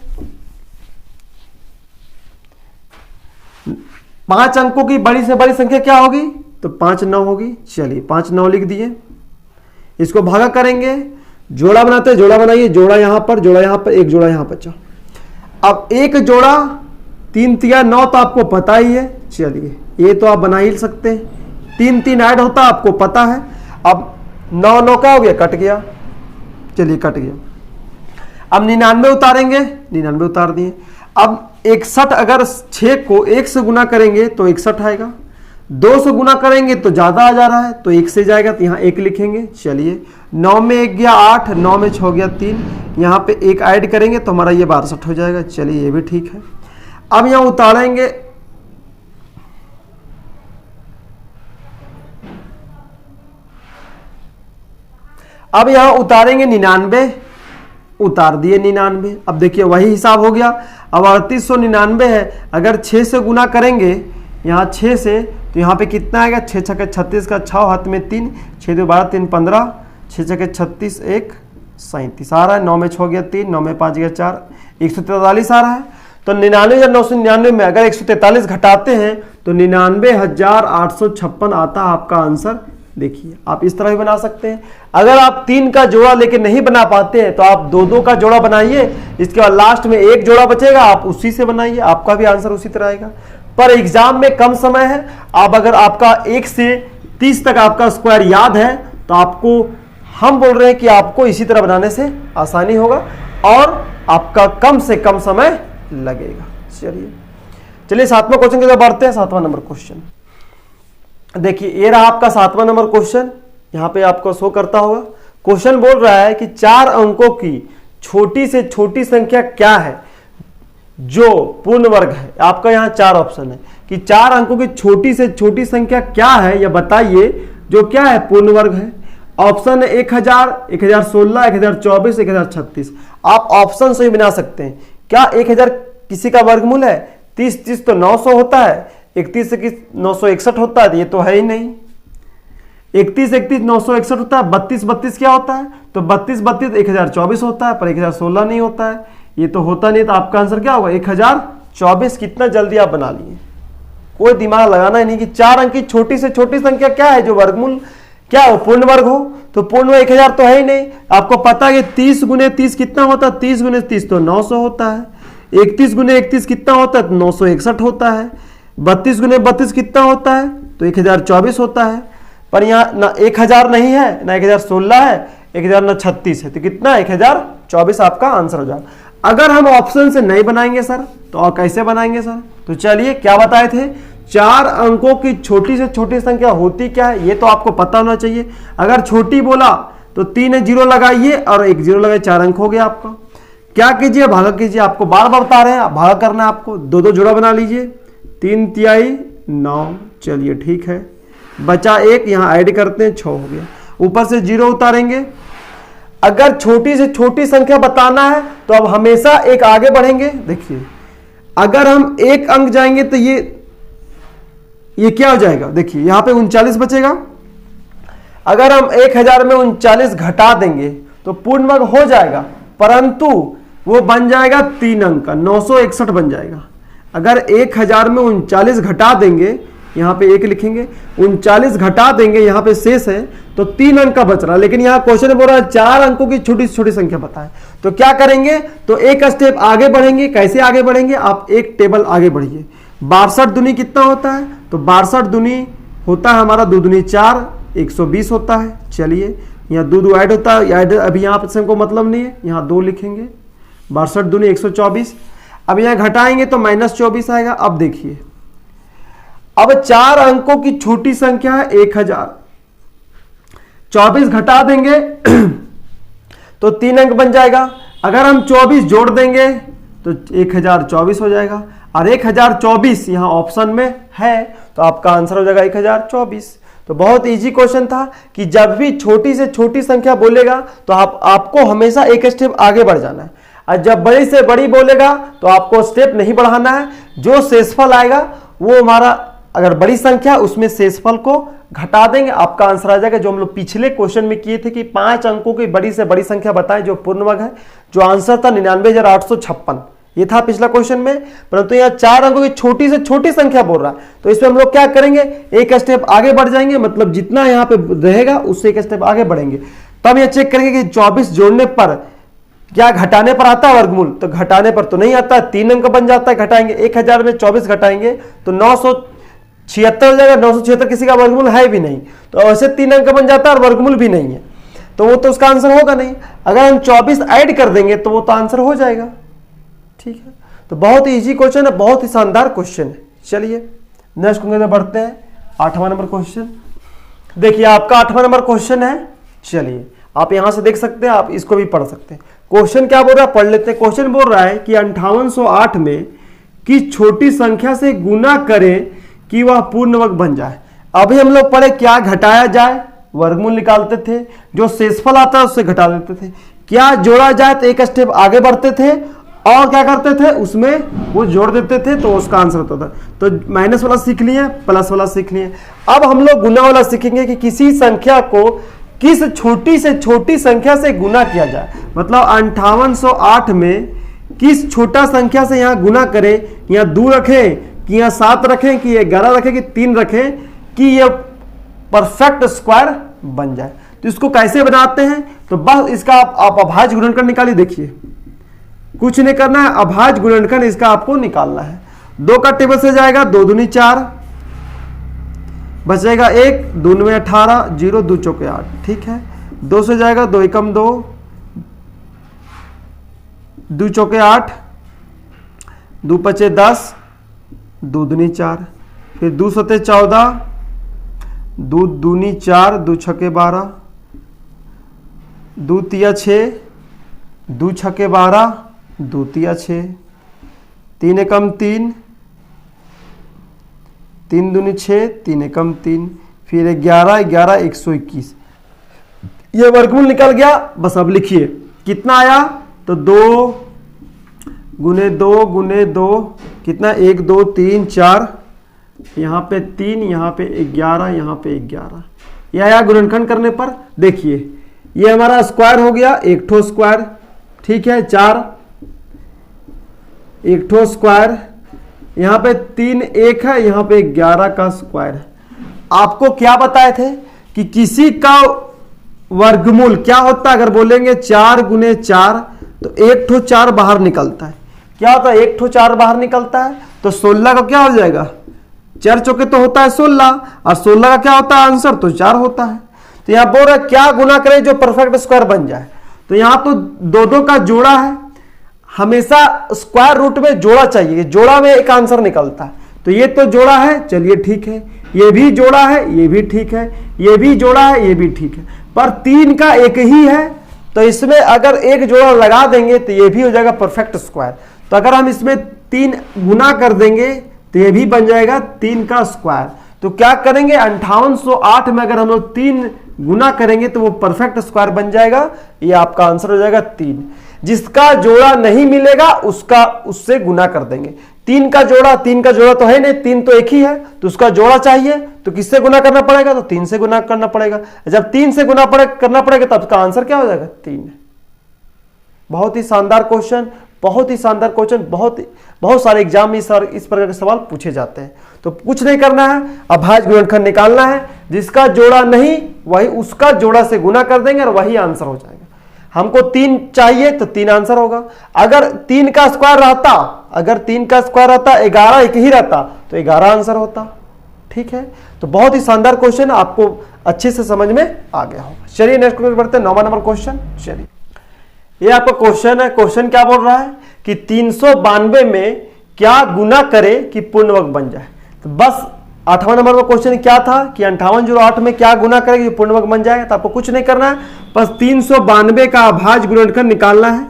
5 अंकों की बड़ी से बड़ी संख्या क्या होगी, तो 5 9 होगी। चलिए 5 9 लिख दिए, इसको भागा करेंगे, जोड़ा बनाते हैं, जोड़ा बनाइए, जोड़ा यहां पर, जोड़ा यहां पर, एक जोड़ा यहां बचा। अब एक जोड़ा 3 3 9 तो आपको पता ही है। चलिए ये तो आप बना ही सकते हैं, 3 3 ऐड होता आपको पता है। अब 9 9 क्या हो गया, कट गया। चलिए कट गया। अब 99 उतारेंगे, 99 उतार दिए। अब 61 अगर 6 को 1 से गुना करेंगे तो 61 आएगा, 2 से गुना करेंगे तो ज्यादा आ जा रहा है तो 1 से जाएगा, तो यहाँ 1 लिखेंगे। चलिए 9 में 1 गया 8, 9 में 6 गया 3, यहाँ पे 1 ऐड करेंगे तो हमारा ये 62 हो जाएगा। चलिए ये भी ठीक है। अब यहाँ उतारेंगे, अब यहाँ उतारेंगे 99, उतार दिए 99। अब देखिए वही हिसाब हो गया। अब 3899 है, अगर 6 से गुना करेंगे यहाँ 6 से, तो यहाँ पे कितना आएगा, 6 छक्के 36 का 6, हाथ में 3, 6 2 12 3 15, 6 छक्के 36 1 37 आ रहा है। 9 में 6 गया 3, 9 में 5 गया 4, 143 आ रहा है। तो 99,999 में अगर 143 घटाते हैं तो 99,856 आता है आपका आंसर। देखिए आप इस तरह भी बना सकते हैं। अगर आप 3 का जोड़ा लेके नहीं बना पाते हैं तो आप 2 का जोड़ा बनाइए, इसके बाद लास्ट में 1 जोड़ा बचेगा, आप उसी से बनाइए, आपका भी आंसर उसी तरह आएगा। पर एग्जाम में कम समय है, अब अगर आपका 1 से 30 तक आपका स्क्वायर याद है तो आपको हम बोल रहे हैं कि आपको इसी तरह बनाने से आसानी होगा और आपका कम से कम समय लगेगा। चलिए 7वां क्वेश्चन की तरफ बढ़ते हैं। 7वां नंबर क्वेश्चन देखिए, ये रहा आपका 7वां नंबर क्वेश्चन, यहां पे आपको शो करता होगा। क्वेश्चन बोल रहा है कि 4 अंकों की छोटी से छोटी संख्या क्या है जो पूर्ण वर्ग है। आपका यहाँ 4 ऑप्शन है कि 4 अंकों की छोटी से छोटी संख्या क्या है, यह बताइए जो क्या है, पूर्ण वर्ग है। ऑप्शन है 1000, 1016, 1024, 1036। आप ऑप्शन से ही बना सकते हैं। क्या 1000 किसी का वर्गमूल है? 30 30 तो 900 होता है, 31 से 961 होता है, ये तो है ही नहीं। 31 31 961 होता है, 32 32 क्या होता है? तो 32 32 1024 होता है, पर 1016 नहीं होता है, ये तो होता नहीं। तो आपका आंसर क्या होगा? 1024। कितना जल्दी आप बना लिए, कोई दिमाग लगाना ही नहीं कि 4 अंक की छोटी से छोटी संख्या क्या है जो वर्गमूल क्या हो, पूर्ण वर्ग हो। तो पूर्ण वर्ग 1000 तो है ही नहीं। आपको पता है कि 30 गुने 30 कितना होता है? 30 गुने 30 तो 900 होता है। 31 गुने 31 कितना होता है? 961 होता है। 32 गुने 32 कितना होता है? तो 1024 होता है। पर यहाँ ना 1000 नहीं है, ना 1016 है, 1036 है, तो कितना? 1024 आपका आंसर हो जाएगा। अगर हम ऑप्शन से नहीं बनाएंगे सर, तो और कैसे बनाएंगे सर? तो चलिए क्या बताए थे, 4 अंकों की छोटी से छोटी संख्या होती क्या है, ये तो आपको पता होना चाहिए। अगर छोटी बोला तो 3 0 लगाइए और 1 0 लगाइए, 4 अंक हो गया आपका। क्या कीजिए? भागा कीजिए। आपको बार बार बता रहे हैं, भागा करना है आपको। 2 2 जोड़ा बना लीजिए, 3 तिहाई 9। चलिए ठीक है, बचा 1, यहां ऐड करते हैं, 6 हो गया। ऊपर से 0 उतारेंगे। अगर छोटी से छोटी संख्या बताना है तो अब हमेशा एक आगे बढ़ेंगे। देखिए, अगर हम 1 अंक जाएंगे तो ये क्या हो जाएगा? देखिए यहां पे 39 बचेगा। अगर हम 1000 में 39 घटा देंगे तो पूर्ण वर्ग हो जाएगा, परंतु वो बन जाएगा 3 अंक का, 961 बन जाएगा। अगर 1000 में 39 घटा देंगे, यहां पे 1 लिखेंगे, 39 घटा देंगे, यहां पे शेष है, तो 3 अंक का बच रहा। लेकिन यहां क्वेश्चन बोल रहा है 4 अंकों की छोटी से छोटी संख्या बताएं। तो क्या करेंगे? तो एक स्टेप आगे बढ़ेंगे। कैसे आगे बढ़ेंगे? आप एक टेबल आगे बढ़िए। 62 दूनी कितना होता है? तो 62 दूनी होता है हमारा 2 दूनी 4, 120 होता है। चलिए, यहाँ 2 2 ऐड होता है, ऐड अभी यहाँ से हमको मतलब नहीं है, यहाँ 2 लिखेंगे। 62 दूनी 124। अब यहाँ घटाएंगे तो -24 आएगा। अब देखिए, अब 4 अंकों की छोटी संख्या है 1000, 24 घटा देंगे तो 3 अंक बन जाएगा। अगर हम 24 जोड़ देंगे तो 1024 हो जाएगा, और 1024 यहां ऑप्शन में है, तो आपका आंसर हो जाएगा 1024। तो बहुत इजी क्वेश्चन था कि जब भी छोटी से छोटी संख्या बोलेगा तो आपको हमेशा एक स्टेप आगे बढ़ जाना है, और जब बड़ी से बड़ी बोलेगा तो आपको स्टेप नहीं बढ़ाना है। जो शेषफल आएगा वो हमारा, अगर बड़ी संख्या, उसमें शेषफल को घटा देंगे, आपका आंसर आ जाएगा। जो हम लोग पिछले क्वेश्चन में किए थे कि 5 अंकों की बड़ी से बड़ी संख्या बताएं जो पूर्ण वर्ग है, जो आंसर था 99,856, ये था पिछला क्वेश्चन में। परंतु यहाँ 4 अंकों की छोटी से छोटी संख्या बोल रहा है, तो इसमें हम लोग क्या करेंगे? एक स्टेप आगे बढ़ जाएंगे, मतलब जितना यहाँ पे रहेगा उससे एक स्टेप आगे बढ़ेंगे। तब ये चेक करेंगे कि 24 जोड़ने पर क्या घटाने पर आता है वर्गमूल? तो घटाने पर तो नहीं आता है, 3 अंक बन जाता है। घटाएंगे 1000 में 24 घटाएंगे तो 976 हो जाएगा। 976 किसी का वर्गमूल है भी नहीं, तो ऐसे 3 अंक बन जाता है और वर्गमूल भी नहीं है, तो वो तो उसका आंसर होगा नहीं। अगर हम 24 ऐड कर देंगे तो वो तो आंसर हो जाएगा। ठीक है, तो बहुत ही इजी क्वेश्चन है, बहुत ही शानदार क्वेश्चन है। चलिए नेक्स्ट क्वेश्चन में बढ़ते हैं। 8वां नंबर क्वेश्चन देखिए, आपका 8वां नंबर क्वेश्चन है। चलिए आप यहां से देख सकते हैं, आप इसको भी पढ़ सकते हैं। क्वेश्चन क्या बोल रहा है, पढ़ लेते हैं। क्वेश्चन बोल रहा है कि 5808 में की छोटी संख्या से गुना करें कि वह पूर्ण वर्ग बन जाए। अभी हम लोग पढ़े क्या घटाया जाए, वर्गमूल निकालते थे, जो शेषफल आता है उससे घटा देते थे। क्या जोड़ा जाए तो एक स्टेप आगे बढ़ते थे, और क्या करते थे उसमें वो जोड़ देते थे, तो उसका आंसर होता था। तो माइनस वाला सीख लिए, प्लस वाला सीख लिए। अब हम लोग गुना वाला सीखेंगे कि किसी संख्या को किस छोटी से छोटी संख्या से गुना किया जाए। मतलब 5808 में किस छोटा संख्या से यहाँ गुना करें, यहाँ 2 रखें कि यहाँ 7 रखें कि 11 रखें कि 3 रखें कि ये परफेक्ट स्क्वायर बन जाए। तो इसको कैसे बनाते हैं, तो बस इसका आप अभाज्य गुणनखंड निकालिए। देखिए कुछ नहीं करना है, अभाज्य गुणनखंड इसका आपको निकालना है। 2 का टेबल से जाएगा, 2 दूनी 4, बचेगा 1, 2 में 18, 0 2 चौके 8। ठीक है, 2 से जाएगा, 2 एकम 2, 2 चौके 8, 2 पचे 10, 2 दूनी 4, फिर 2 सते 14, 2 दूनी 4, 2 छके 12, 2 तिया 6, 2 छके 12, 2 तिया 6, 3 एकम 3, 3 दूनी 6, 3 एकम 3, फिर 11 11 121। ये वर्गमूल निकल गया। बस अब लिखिए कितना आया, तो 2 गुने 2 गुने 2 कितना, 1 2 3 4, यहाँ पे 3, यहाँ पे 11, यहाँ पे 11, ये आया गुणनखंड करने पर। देखिए ये हमारा स्क्वायर हो गया, एक ठो स्क्वायर, ठीक है, 4 एक ठो स्क्वायर, यहाँ पे 3 1 है, यहाँ पे 11 का स्क्वायर है। आपको क्या बताए थे कि किसी का वर्गमूल क्या होता है, अगर बोलेंगे 4 गुने 4 तो एक ठो 4 बाहर निकलता है। क्या होता है, एक ठो 4 बाहर निकलता है, तो 16 का क्या हो जाएगा, 4 चौके तो होता है 16, और 16 का क्या होता है आंसर, तो 4 होता है। तो यहाँ बोल रहा है क्या गुना करें जो परफेक्ट स्क्वायर बन जाए। तो यहाँ तो 2 का जोड़ा है, हमेशा स्क्वायर रूट में जोड़ा चाहिए, जोड़ा में एक आंसर निकलता है। तो ये तो जोड़ा है, चलिए ठीक है, ये भी जोड़ा है, ये भी ठीक है, ये भी जोड़ा है, ये भी ठीक है, पर 3 का एक ही है, तो इसमें अगर एक जोड़ा लगा देंगे तो ये भी हो जाएगा परफेक्ट स्क्वायर। तो अगर हम इसमें 3 गुना कर देंगे तो ये भी बन जाएगा 3 का स्क्वायर। तो क्या करेंगे, 5808 में अगर हम लोग 3 गुना करेंगे तो वो परफेक्ट स्क्वायर बन जाएगा। ये आपका आंसर हो जाएगा 3। जिसका जोड़ा नहीं मिलेगा उसका उससे गुना कर देंगे। 3 का जोड़ा तो है नहीं, 3 तो एक ही है, तो उसका जोड़ा चाहिए, तो किससे गुना करना पड़ेगा, तो 3 से गुना करना पड़ेगा। जब 3 से गुना करना पड़ेगा तब उसका आंसर क्या हो जाएगा, 3। बहुत ही शानदार क्वेश्चन, बहुत ही शानदार क्वेश्चन, बहुत सारे एग्जाम में इस प्रकार के सवाल पूछे जाते हैं। तो कुछ नहीं करना है, अभाज्य गुणनखंड निकालना है, जिसका जोड़ा नहीं वही उसका जोड़ा से गुना कर देंगे और वही आंसर हो जाएगा। हमको 3 चाहिए तो 3 आंसर होगा। अगर 3 का स्क्वायर रहता, 11 एक ही रहता तो 11 आंसर होता। ठीक है, तो बहुत ही शानदार क्वेश्चन, आपको अच्छे से समझ में आ गया होगा। चलिए नेक्स्ट क्वेश्चन बढ़ते हैं, 9वां नंबर क्वेश्चन। चलिए ये आपका क्वेश्चन है। क्वेश्चन क्या बोल रहा है कि 392 में क्या गुना करे कि पूर्ण वर्ग बन जाए। तो बस 8वां नंबर में क्वेश्चन क्या था कि 5808 में क्या गुना करे कि पूर्ण वर्ग बन जाएगा। तो आपको कुछ नहीं करना है, बस 392 का अभाज्य गुणनखंड निकालना है।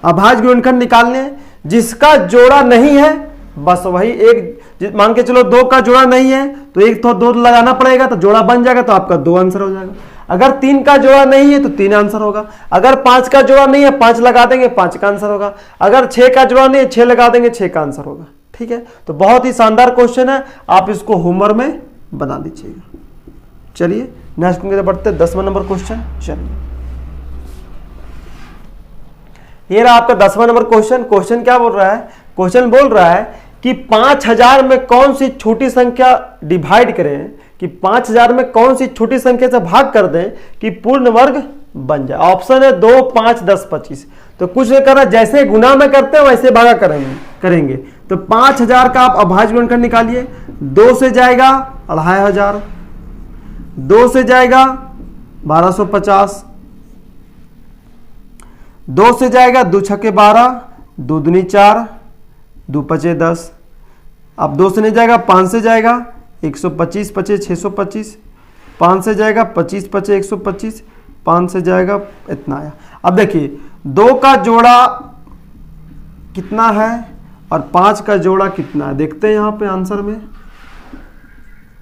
अभाज्य गुणनखंड निकालने हैं, जिसका जोड़ा नहीं है बस वही एक, मान के चलो 2 का जोड़ा नहीं है तो एक तो 2 लगाना पड़ेगा, तो जोड़ा बन जाएगा, तो आपका 2 आंसर हो जाएगा। अगर 3 का जोड़ा नहीं है तो 3 आंसर होगा। अगर 5 का जोड़ा नहीं है 5 लगा देंगे, 5 का आंसर होगा। अगर 6 का जोड़ा नहीं है 6 लगा देंगे, 6 का आंसर होगा। ठीक है, तो बहुत ही शानदार क्वेश्चन है, आप इसको होमवर्क में बना दीजिएगा। चलिए नेक्स्ट बढ़ते 10वां नंबर क्वेश्चन। चलिए ये रहा आपका 10वां नंबर क्वेश्चन। क्वेश्चन क्या बोल रहा है, क्वेश्चन बोल रहा है कि 5000 में कौन सी छोटी संख्या डिवाइड करें, कि 5000 में कौन सी छोटी संख्या से भाग कर दें कि पूर्ण वर्ग बन जाए। ऑप्शन है 2, 5, 10, 25। तो कुछ नहीं करना, जैसे गुना में करते हैं वैसे भागा करेंगे। तो 5000 का आप अभाज्य गुणनखंड निकालिए। 2 से जाएगा 2500, 2 से जाएगा 1250, 2 से जाएगा 2 छक्के 12, 2 दूनी 4, 2 पचे 10। अब 2 से नहीं जाएगा, 5 से जाएगा 125 पचे 625, 5 से जाएगा 25 पचे 125, 5 से जाएगा इतना आया। अब देखिए 2 का जोड़ा कितना है और 5 का जोड़ा कितना है, देखते हैं यहाँ पे आंसर में।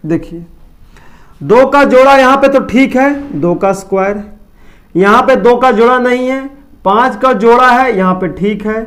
देखिए 2 का जोड़ा यहाँ पे तो ठीक है, 2 का स्क्वायर। यहाँ पे 2 का जोड़ा नहीं है, 5 का जोड़ा है, यहाँ पे ठीक है,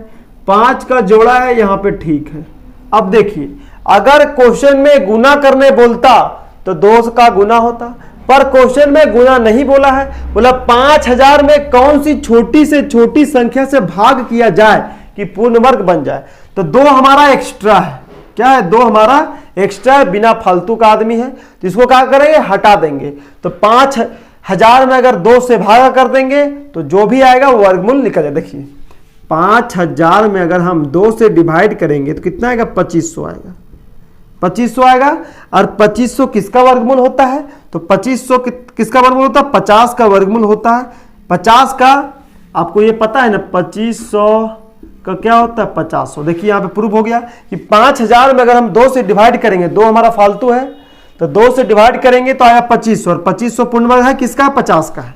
5 का जोड़ा है, यहाँ पे ठीक है। अब देखिए अगर क्वेश्चन में गुना करने बोलता तो 2 का गुना होता, पर क्वेश्चन में गुना नहीं बोला है, बोला 5000 में कौन सी छोटी से छोटी संख्या से भाग किया जाए कि पूर्ण वर्ग बन जाए। तो 2 हमारा एक्स्ट्रा है। क्या है, 2 हमारा एक्स्ट्रा है, बिना फालतू का आदमी है, तो इसको क्या करेंगे, हटा देंगे। तो 5000 में अगर 2 से भागा कर देंगे तो जो भी आएगा वो वर्गमूल निकल जाए। देखिए 5000 में अगर हम 2 से डिवाइड करेंगे तो कितना आएगा, 2500 आएगा। 2500 आएगा, और 2500 किसका वर्गमूल होता है, तो 2500 किसका वर्गमूल होता है, 50 का वर्गमूल होता है। 50 का आपको ये पता है ना, 2500 का क्या होता है, 5000। देखिए यहाँ पे प्रूफ हो गया कि 5000 में अगर हम 2 से डिवाइड करेंगे, 2 हमारा फालतू है, तो 2 से डिवाइड करेंगे तो आया 2500, और 2500 पूर्ण वर्ग है किसका, 50 का है।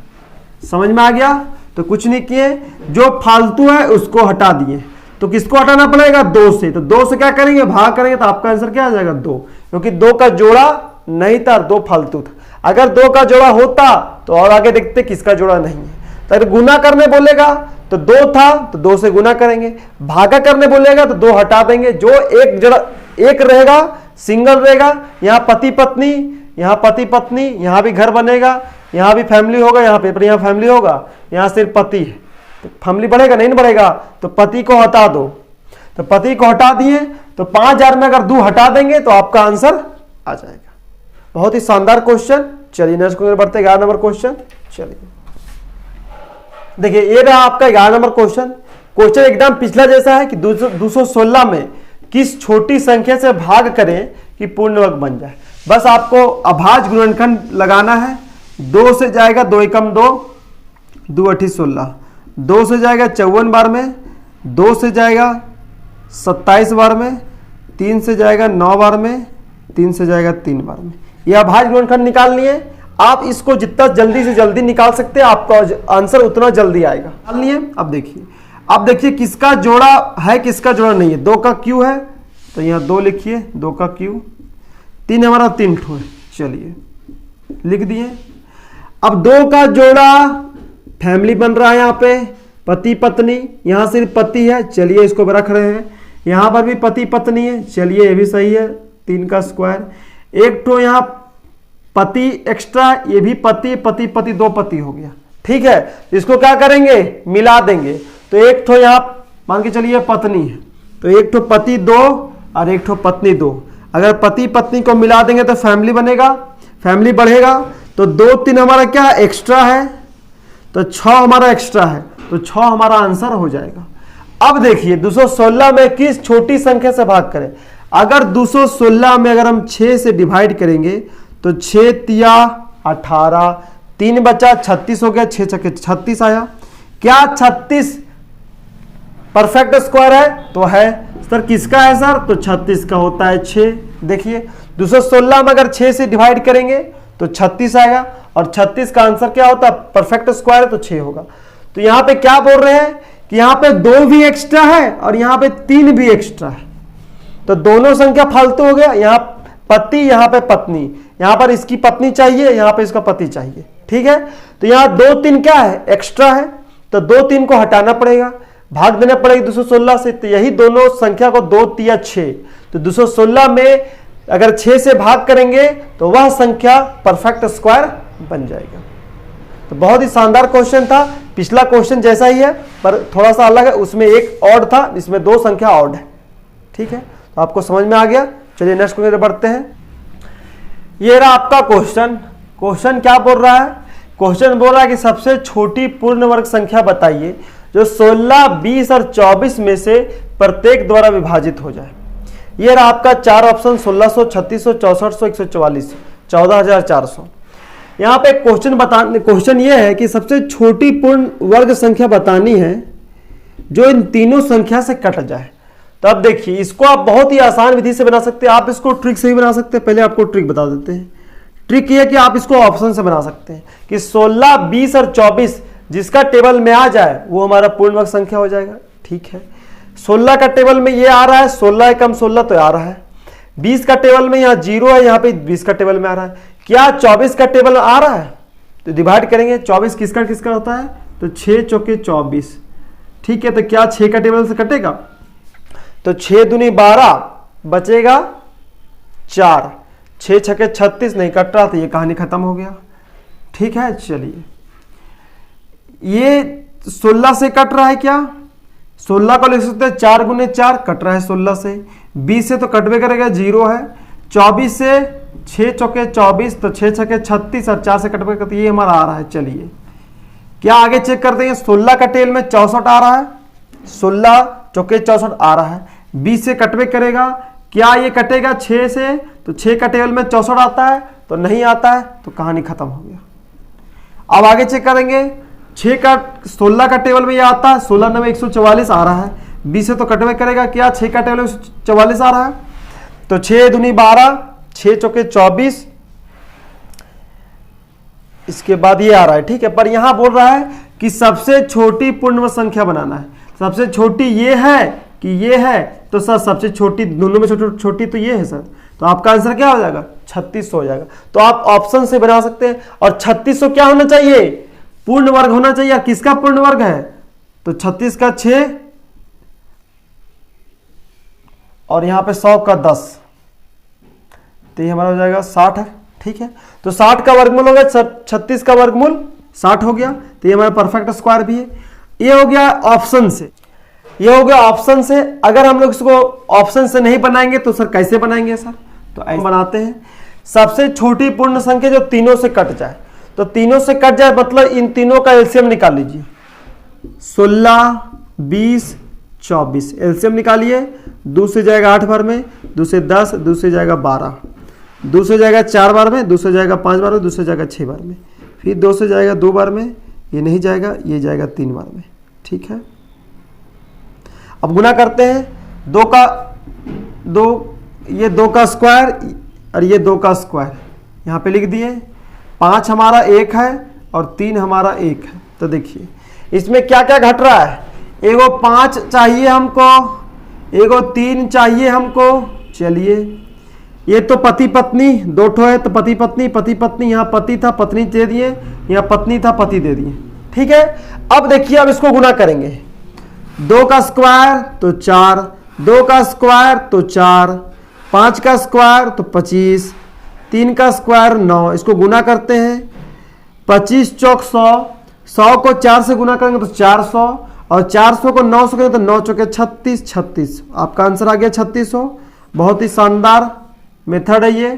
समझ में आ गया। तो कुछ नहीं किए, जो फालतू है उसको हटा दिए। तो किसको हटाना पड़ेगा, 2 से। तो 2 से क्या करेंगे, भाग करेंगे, तो आपका आंसर क्या आ जाएगा, 2, क्योंकि 2 का जोड़ा नहीं था, 2 फालतू था। अगर 2 का जोड़ा होता तो और आगे देखते किसका जोड़ा नहीं है। तो अगर गुना करने बोलेगा तो 2 था तो 2 से गुना करेंगे, भागा करने बोलेगा तो 2 हटा देंगे, जो एक जड़ा एक रहेगा सिंगल रहेगा। यहाँ पति पत्नी, यहाँ पति पत्नी, यहाँ भी घर बनेगा, यहाँ भी फैमिली होगा, यहाँ पे यहाँ फैमिली होगा, यहाँ सिर्फ पति है तो फैमिली बढ़ेगा नहीं बढ़ेगा। तो पति को हटा दो, तो पति को हटा दिए तो 5000 में अगर 2 हटा देंगे तो आपका आंसर आ जाएगा। बहुत ही शानदार क्वेश्चन। चलिए नेक्स्ट क्वेश्चन बढ़ते 11 नंबर क्वेश्चन। चलिए देखिए ये रहा आपका 11 नंबर क्वेश्चन। क्वेश्चन एकदम पिछला जैसा है कि 216 में किस छोटी संख्या से भाग करें कि पूर्ण वर्ग बन जाए। बस आपको अभाज्य गुणनखंड लगाना है। 2 से जाएगा 2 एकम 2, 2 अठी 16, 2 से जाएगा 54 बार में, 2 से जाएगा 27 बार में, 3 से जाएगा 9 बार में, 3 से जाएगा 3 बार में। यह अभाज्य गुणनखंड निकालनी है। आप इसको जितना जल्दी से जल्दी निकाल सकते हैं आपका आंसर उतना जल्दी आएगा। निकालनी है। अब देखिए किसका जोड़ा है किसका जोड़ा नहीं है। 2 का क्यू है तो यहाँ 2 लिखिए, 2 का क्यू, 3 हमारा 3 ठो है, चलिए लिख दिए। अब 2 का जोड़ा फैमिली बन रहा है, यहाँ पे पति पत्नी, यहाँ सिर्फ पति है, चलिए इसको रख रहे हैं। यहाँ पर भी पति पत्नी है, चलिए ये भी सही है, 3 का स्क्वायर। एक ठो यहाँ पति एक्स्ट्रा, ये भी पति पति पति 2 पति हो गया, ठीक है। इसको क्या करेंगे मिला देंगे। तो एक ठो यहाँ मान के चलिए पत्नी है, तो एक ठो पति 2 और एक ठो पत्नी 2। अगर पति पत्नी को मिला देंगे तो फैमिली बनेगा, फैमिली बढ़ेगा। तो 2 3 हमारा क्या एक्स्ट्रा है, तो 6 हमारा एक्स्ट्रा है, तो 6 हमारा आंसर हो जाएगा। अब देखिए 216 में किस छोटी संख्या से भाग करें। अगर 216 में अगर हम 6 से डिवाइड करेंगे तो 6 तिया 18, 3 बचा 36 हो गया, 6 छक्के 36 आया। क्या 36 परफेक्ट स्क्वायर है? तो है सर। किसका है सर? तो 36 का होता है 6। देखिए 216 में अगर 6 से डिवाइड करेंगे तो 36 आएगा, और 36 का आंसर क्या होता है? परफेक्ट स्क्वायर है तो 6 होगा। तो यहाँ पे क्या बोल रहे हैं कि यहाँ पे 2 भी एक्स्ट्रा है और यहाँ पे 3 भी एक्स्ट्रा है, तो दोनों संख्या फालतू हो गया। यहाँ पति, यहाँ पे पत्नी, यहाँ पर इसकी पत्नी चाहिए, यहाँ पे इसका पति चाहिए, ठीक है। तो यहाँ 2 3 क्या है? एक्स्ट्रा है, तो 2 3 को हटाना पड़ेगा, भाग देना पड़ेगा 216 से। तो यही दोनों संख्या को 2 तिया 6, तो 216 में अगर 6 से भाग करेंगे तो वह संख्या परफेक्ट स्क्वायर बन जाएगा। तो बहुत ही शानदार क्वेश्चन था। पिछला क्वेश्चन जैसा ही है पर थोड़ा सा अलग है, उसमें एक ऑड था, इसमें 2 संख्या ऑड है, ठीक है। तो आपको समझ में आ गया। चलिए नेक्स्ट क्वेश्चन बढ़ते हैं। ये रहा आपका क्वेश्चन। क्वेश्चन क्या बोल रहा है? क्वेश्चन बोल रहा है कि सबसे छोटी पूर्ण वर्ग संख्या बताइए जो 16, 20 और 24 में से प्रत्येक द्वारा विभाजित हो जाए। ये रहा आपका 4 ऑप्शन, 1600, 3600, 6400, 144, 14400। यहाँ पे क्वेश्चन ये है कि सबसे छोटी पूर्ण वर्ग संख्या बतानी है जो इन तीनों संख्या से कट जाए। तो अब देखिए इसको आप बहुत ही आसान विधि से बना सकते हैं, आप इसको ट्रिक से भी बना सकते हैं। पहले आपको ट्रिक बता देते हैं। ट्रिक ये है कि आप इसको ऑप्शन से बना सकते हैं कि 16, 20 और 24 जिसका टेबल में आ जाए वो हमारा पूर्ण वर्ग संख्या हो जाएगा, ठीक है। 16 का टेबल में ये आ रहा है, 16 एकम 16 तो आ रहा है। 20 का टेबल में यहाँ 0 है, यहाँ पे 20 का टेबल में आ रहा है। क्या 24 का टेबल आ रहा है? तो डिवाइड करेंगे। 24 किसका किसका होता है? तो 6 चौके 24, ठीक है। तो क्या 6 का टेबल से कटेगा? तो 6 दूनी 12 बचेगा 4, 6 छक्के 36 नहीं कट रहा, तो ये कहानी खत्म हो गया, ठीक है। चलिए ये 16 से कट रहा है, क्या 16 को लिख सकते हैं 4 गुने 4 कट रहा है 16 से। 20 से तो कटवे करेगा 0 है। 24 से 6 चौके 24 तो 6 छक्के 36 और 4 से कटवे तो ये हमारा आ रहा है। चलिए क्या आगे चेक करते हैं। 16 का टेबल में 64 आ रहा है, 16 चौके 64 आ रहा है। 20 से कटवे करेगा, क्या ये कटेगा 6 से? तो 6 का टेबल में 64 आता है, तो नहीं आता है, तो कहानी खत्म हो गया। अब आगे चेक करेंगे। 16 का टेबल में ये आता है, 16 9 144 आ रहा है। 20 से तो कटवे करेगा, क्या 6 का टेबल में 144 आ रहा है, तो 6 दूनी 12, 6 चौके 24, इसके बाद ये आ रहा है, ठीक है। पर यहां बोल रहा है कि सबसे छोटी पूर्ण संख्या बनाना है। सबसे छोटी ये है कि ये है, तो सर सबसे छोटी दोनों में छोटी तो ये है सर, तो आपका आंसर क्या हो जाएगा? 3600 हो जाएगा। तो आप ऑप्शन से बना सकते हैं। और 3600 क्या होना चाहिए? पूर्ण वर्ग होना चाहिए। और किसका पूर्ण वर्ग है? तो 36 का 6 और यहां पे 100 का 10, तो ये हमारा हो जाएगा 60 है। ठीक है, तो 60 का वर्गमूल हो गया 36 का वर्गमूल 60 हो गया, तो ये हमारा परफेक्ट स्क्वायर भी है। ये हो गया ऑप्शन से, ये हो गया ऑप्शन से। अगर हम लोग इसको ऑप्शन से नहीं बनाएंगे तो सर कैसे बनाएंगे सर? तो ऐसे बनाते हैं, सबसे छोटी पूर्ण संख्या जो तीनों से कट जाए, तो तीनों से कट जाए मतलब इन तीनों का एलसीएम निकाल लीजिए। 16, 20, 24 एलसीएम निकालिए। 2 से जाएगा 8 बार में, 2 से 10, 2 से जाएगा 12, 2 से जाएगा 4 बार में, 2 से जाएगा 5 बार में, 2 से जाएगा 6 बार में, फिर 2 से जाएगा 2 बार में, ये नहीं जाएगा, ये जाएगा 3 बार में। ठीक है, अब गुना करते हैं। 2 का 2, ये 2 का स्क्वायर और ये 2 का स्क्वायर यहाँ पे लिख दिए। 5 हमारा 1 है और 3 हमारा 1 है। तो देखिए इसमें क्या क्या घट रहा है। एगो 5 चाहिए हमको, एगो 3 चाहिए हमको। चलिए, ये तो पति पत्नी दो ठो है, तो पति पत्नी पति पत्नी, यहाँ पति था पत्नी दे दिए, यहाँ पत्नी था पति दे दिए। ठीक है, अब देखिए अब इसको गुना करेंगे। 2 का स्क्वायर तो 4, 2 का स्क्वायर तो 4, 5 का स्क्वायर तो 25, 3 का स्क्वायर 9। इसको गुना करते हैं। 25 चौक 100, 100 को 4 से गुना करेंगे तो 400, और 400 को 9 से करेंगे तो 9 चौके 36, 36। आपका आंसर आ गया 3600। बहुत ही शानदार मेथड है ये,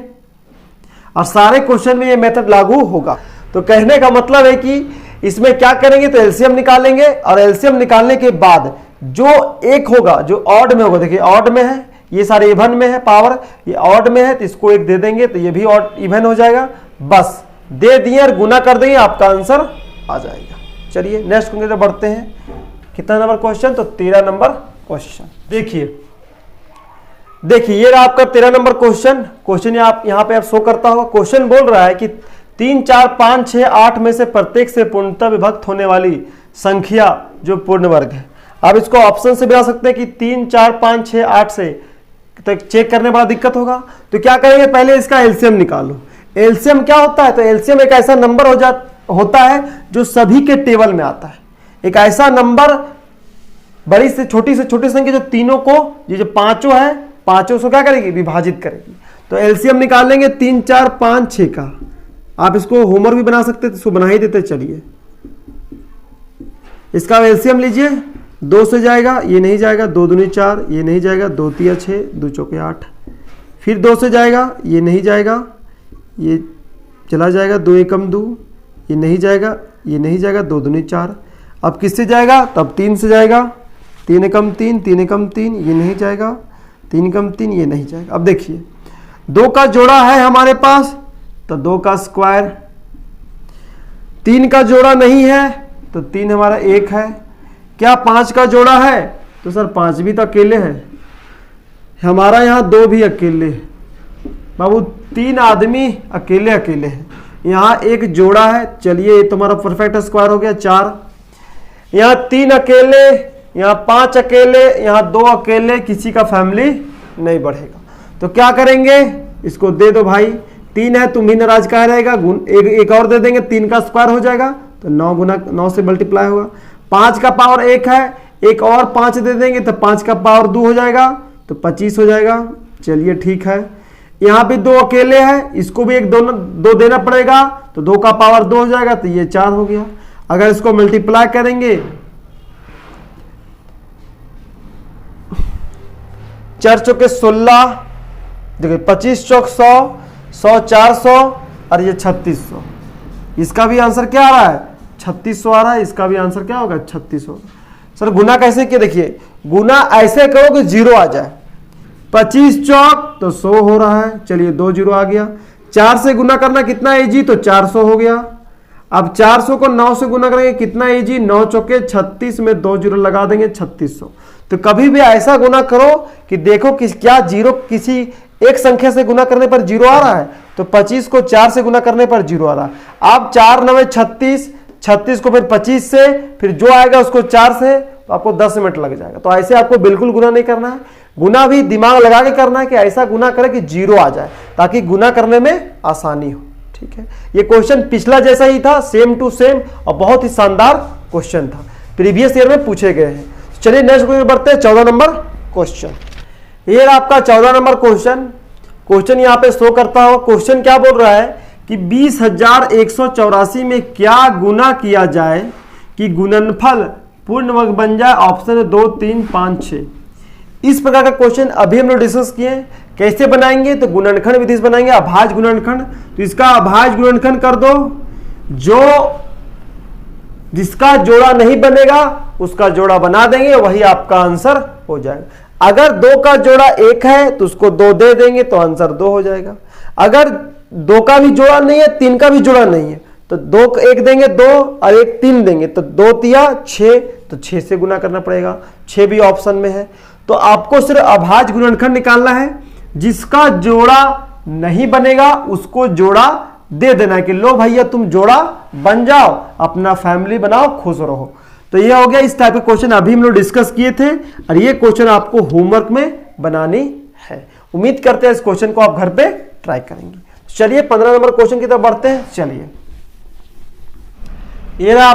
और सारे क्वेश्चन में ये मेथड लागू होगा। तो कहने का मतलब है कि इसमें क्या करेंगे तो एलसीएम निकालेंगे, और एलसीएम निकालने के बाद जो एक होगा जो ऑड में होगा, देखिए ऑड में है, ये सारे इवन में है पावर, ये ऑड में है तो इसको 1 दे देंगे तो ये भी ऑड इवन हो जाएगा। बस दे दिए और गुना कर देंगे, आपका आंसर आ जाएगा। चलिए नेक्स्ट क्वेश्चन पर बढ़ते हैं। कितना नंबर क्वेश्चन? तो 13 नंबर क्वेश्चन। देखिए ये रहा आपका 13 नंबर क्वेश्चन। क्वेश्चन आप यहाँ पे आप शो करता होगा। क्वेश्चन बोल रहा है कि 3, 4, 5, 6, 8 में से प्रत्येक से पूर्णतः विभक्त होने वाली संख्या जो पूर्ण वर्ग है। आप इसको ऑप्शन से बना सकते हैं कि 3, 4, 5, 6, 8 से, तो चेक करने में बड़ा दिक्कत होगा। तो क्या करेंगे, पहले इसका एलसीएम निकालो। एलसीएम क्या होता है? तो एलसीएम एक ऐसा नंबर होता है जो सभी के टेबल में आता है। एक ऐसा नंबर, बड़ी से छोटी संख्या जो तीनों को, ये जो पांचों है, पांचों से क्या करेगी? विभाजित करेगी। तो एलसीएम निकालेंगे 3, 4, 5, 6 का। आप इसको होमवर्क भी बना सकते थे, इसको बना ही देते। चलिए इसका एलसीएम लीजिए। 2 से जाएगा, ये नहीं जाएगा, 2 दूनी 4, ये नहीं जाएगा, 2 तिया 6, 2 चौके 8, फिर 2 से जाएगा, ये नहीं जाएगा, ये चला जाएगा, 2 एकम 2, ये नहीं जाएगा, ये नहीं जाएगा, 2 दूनी 4। अब किससे जाएगा? तब 3 से जाएगा, 3 एकम 3, 3 एकम 3, ये नहीं जाएगा, 3 एकम 3, ये नहीं जाएगा। अब देखिए 2 का जोड़ा है हमारे पास, तो 2 का स्क्वायर। 3 का जोड़ा नहीं है तो 3 हमारा 1 है। क्या 5 का जोड़ा है? तो सर 5 भी तो अकेले है, हमारा यहाँ 2 भी अकेले है। बाबू 3 आदमी अकेले हैं, यहाँ 1 जोड़ा है। चलिए ये तुम्हारा परफेक्ट स्क्वायर हो गया 4। यहाँ 3 अकेले, यहाँ 5 अकेले, यहाँ 2 अकेले, किसी का फैमिली नहीं बढ़ेगा। तो क्या करेंगे, इसको दे दो भाई। 3 है, तुम भी नाराज कहा रहेगा, एक और दे देंगे, 3 का स्क्वायर हो जाएगा, तो 9 गुना 9 से मल्टीप्लाई होगा। 5 का पावर 1 है, एक और 5 दे देंगे तो 5 का पावर 2 हो जाएगा, तो 25 हो जाएगा। चलिए ठीक है, यहाँ भी 2 अकेले हैं, इसको भी 2 देना पड़ेगा, तो 2 का पावर 2 हो जाएगा, तो ये 4 हो गया। अगर इसको मल्टीप्लाई करेंगे, 4 चौके 16, देखिए 25 चौक 100, 100 400, और ये 3600। इसका भी आंसर क्या आ रहा है? 3600 आ रहा है। इसका भी आंसर क्या होगा? 3600। सर गुना कैसे किया? देखिए गुना ऐसे करो कि 0 आ जाए। 25 चौक तो 100 हो रहा है। चलिए 2 0 आ गया। 4 से गुना करना कितना इजी? तो 400 हो गया। अब 400 को 9 से गुना करेंगे, कितना इजी? 9 चौके 36 में 2 0 लगा देंगे, 3600। तो कभी भी ऐसा गुना करो कि देखो कि क्या 0 किसी एक संख्या से गुना करने पर 0 आ रहा है। तो 25 को 4 से गुना करने पर 0 आ रहा है। अब 4 9 36, 36 को फिर 25 से, फिर जो आएगा उसको 4 से, तो आपको 10 मिनट लग जाएगा। तो ऐसे आपको बिल्कुल गुना नहीं करना है। गुना भी दिमाग लगा के करना है कि ऐसा गुना करे कि 0 आ जाए, ताकि गुना करने में आसानी हो। ठीक है, ये क्वेश्चन पिछला जैसा ही था, सेम टू सेम, और बहुत ही शानदार क्वेश्चन था, प्रीवियस ईयर में पूछे गए हैं। चलिए नेक्स्ट क्वेश्चन बढ़ते हैं, 14 नंबर क्वेश्चन। ये आपका 14 नंबर क्वेश्चन यहाँ पे शो करता हो। क्वेश्चन क्या बोल रहा है कि 20,184 में क्या गुना किया जाए कि गुणनफल पूर्ण वर्ग बन जाए। ऑप्शन है 2, 3, 5, 6। इस प्रकार का क्वेश्चन अभी हम लोग डिस्कस किए। कैसे बनाएंगे, तो गुणनखंड विधि से बनाएंगे, अभाज्य गुणनखंड। तो इसका अभाज्य गुणनखंड कर दो, जिसका जोड़ा नहीं बनेगा उसका जोड़ा बना देंगे, वही आपका आंसर हो जाएगा। अगर 2 का जोड़ा 1 है तो उसको 2 दे देंगे तो आंसर 2 हो जाएगा। अगर 2 का भी जोड़ा नहीं है, 3 का भी जोड़ा नहीं है, तो 2 1 देंगे 2 और 1 3 देंगे, तो 2 तिया 6, तो 6 से गुना करना पड़ेगा। 6 भी ऑप्शन में है। तो आपको सिर्फ अभाज्य गुणनखंड निकालना है, जिसका जोड़ा नहीं बनेगा उसको जोड़ा दे देना है कि लो भैया तुम जोड़ा बन जाओ, अपना फैमिली बनाओ, खुश रहो। तो ये हो गया। इस टाइप के क्वेश्चन अभी हम लोग डिस्कस किए थे, और ये क्वेश्चन आपको होमवर्क में बनानी है। उम्मीद करते हैं इस क्वेश्चन को आप घर पे ट्राई करेंगे। चलिए 15 नंबर क्वेश्चन की तरफ बढ़ते हैं। चलिए ये रहा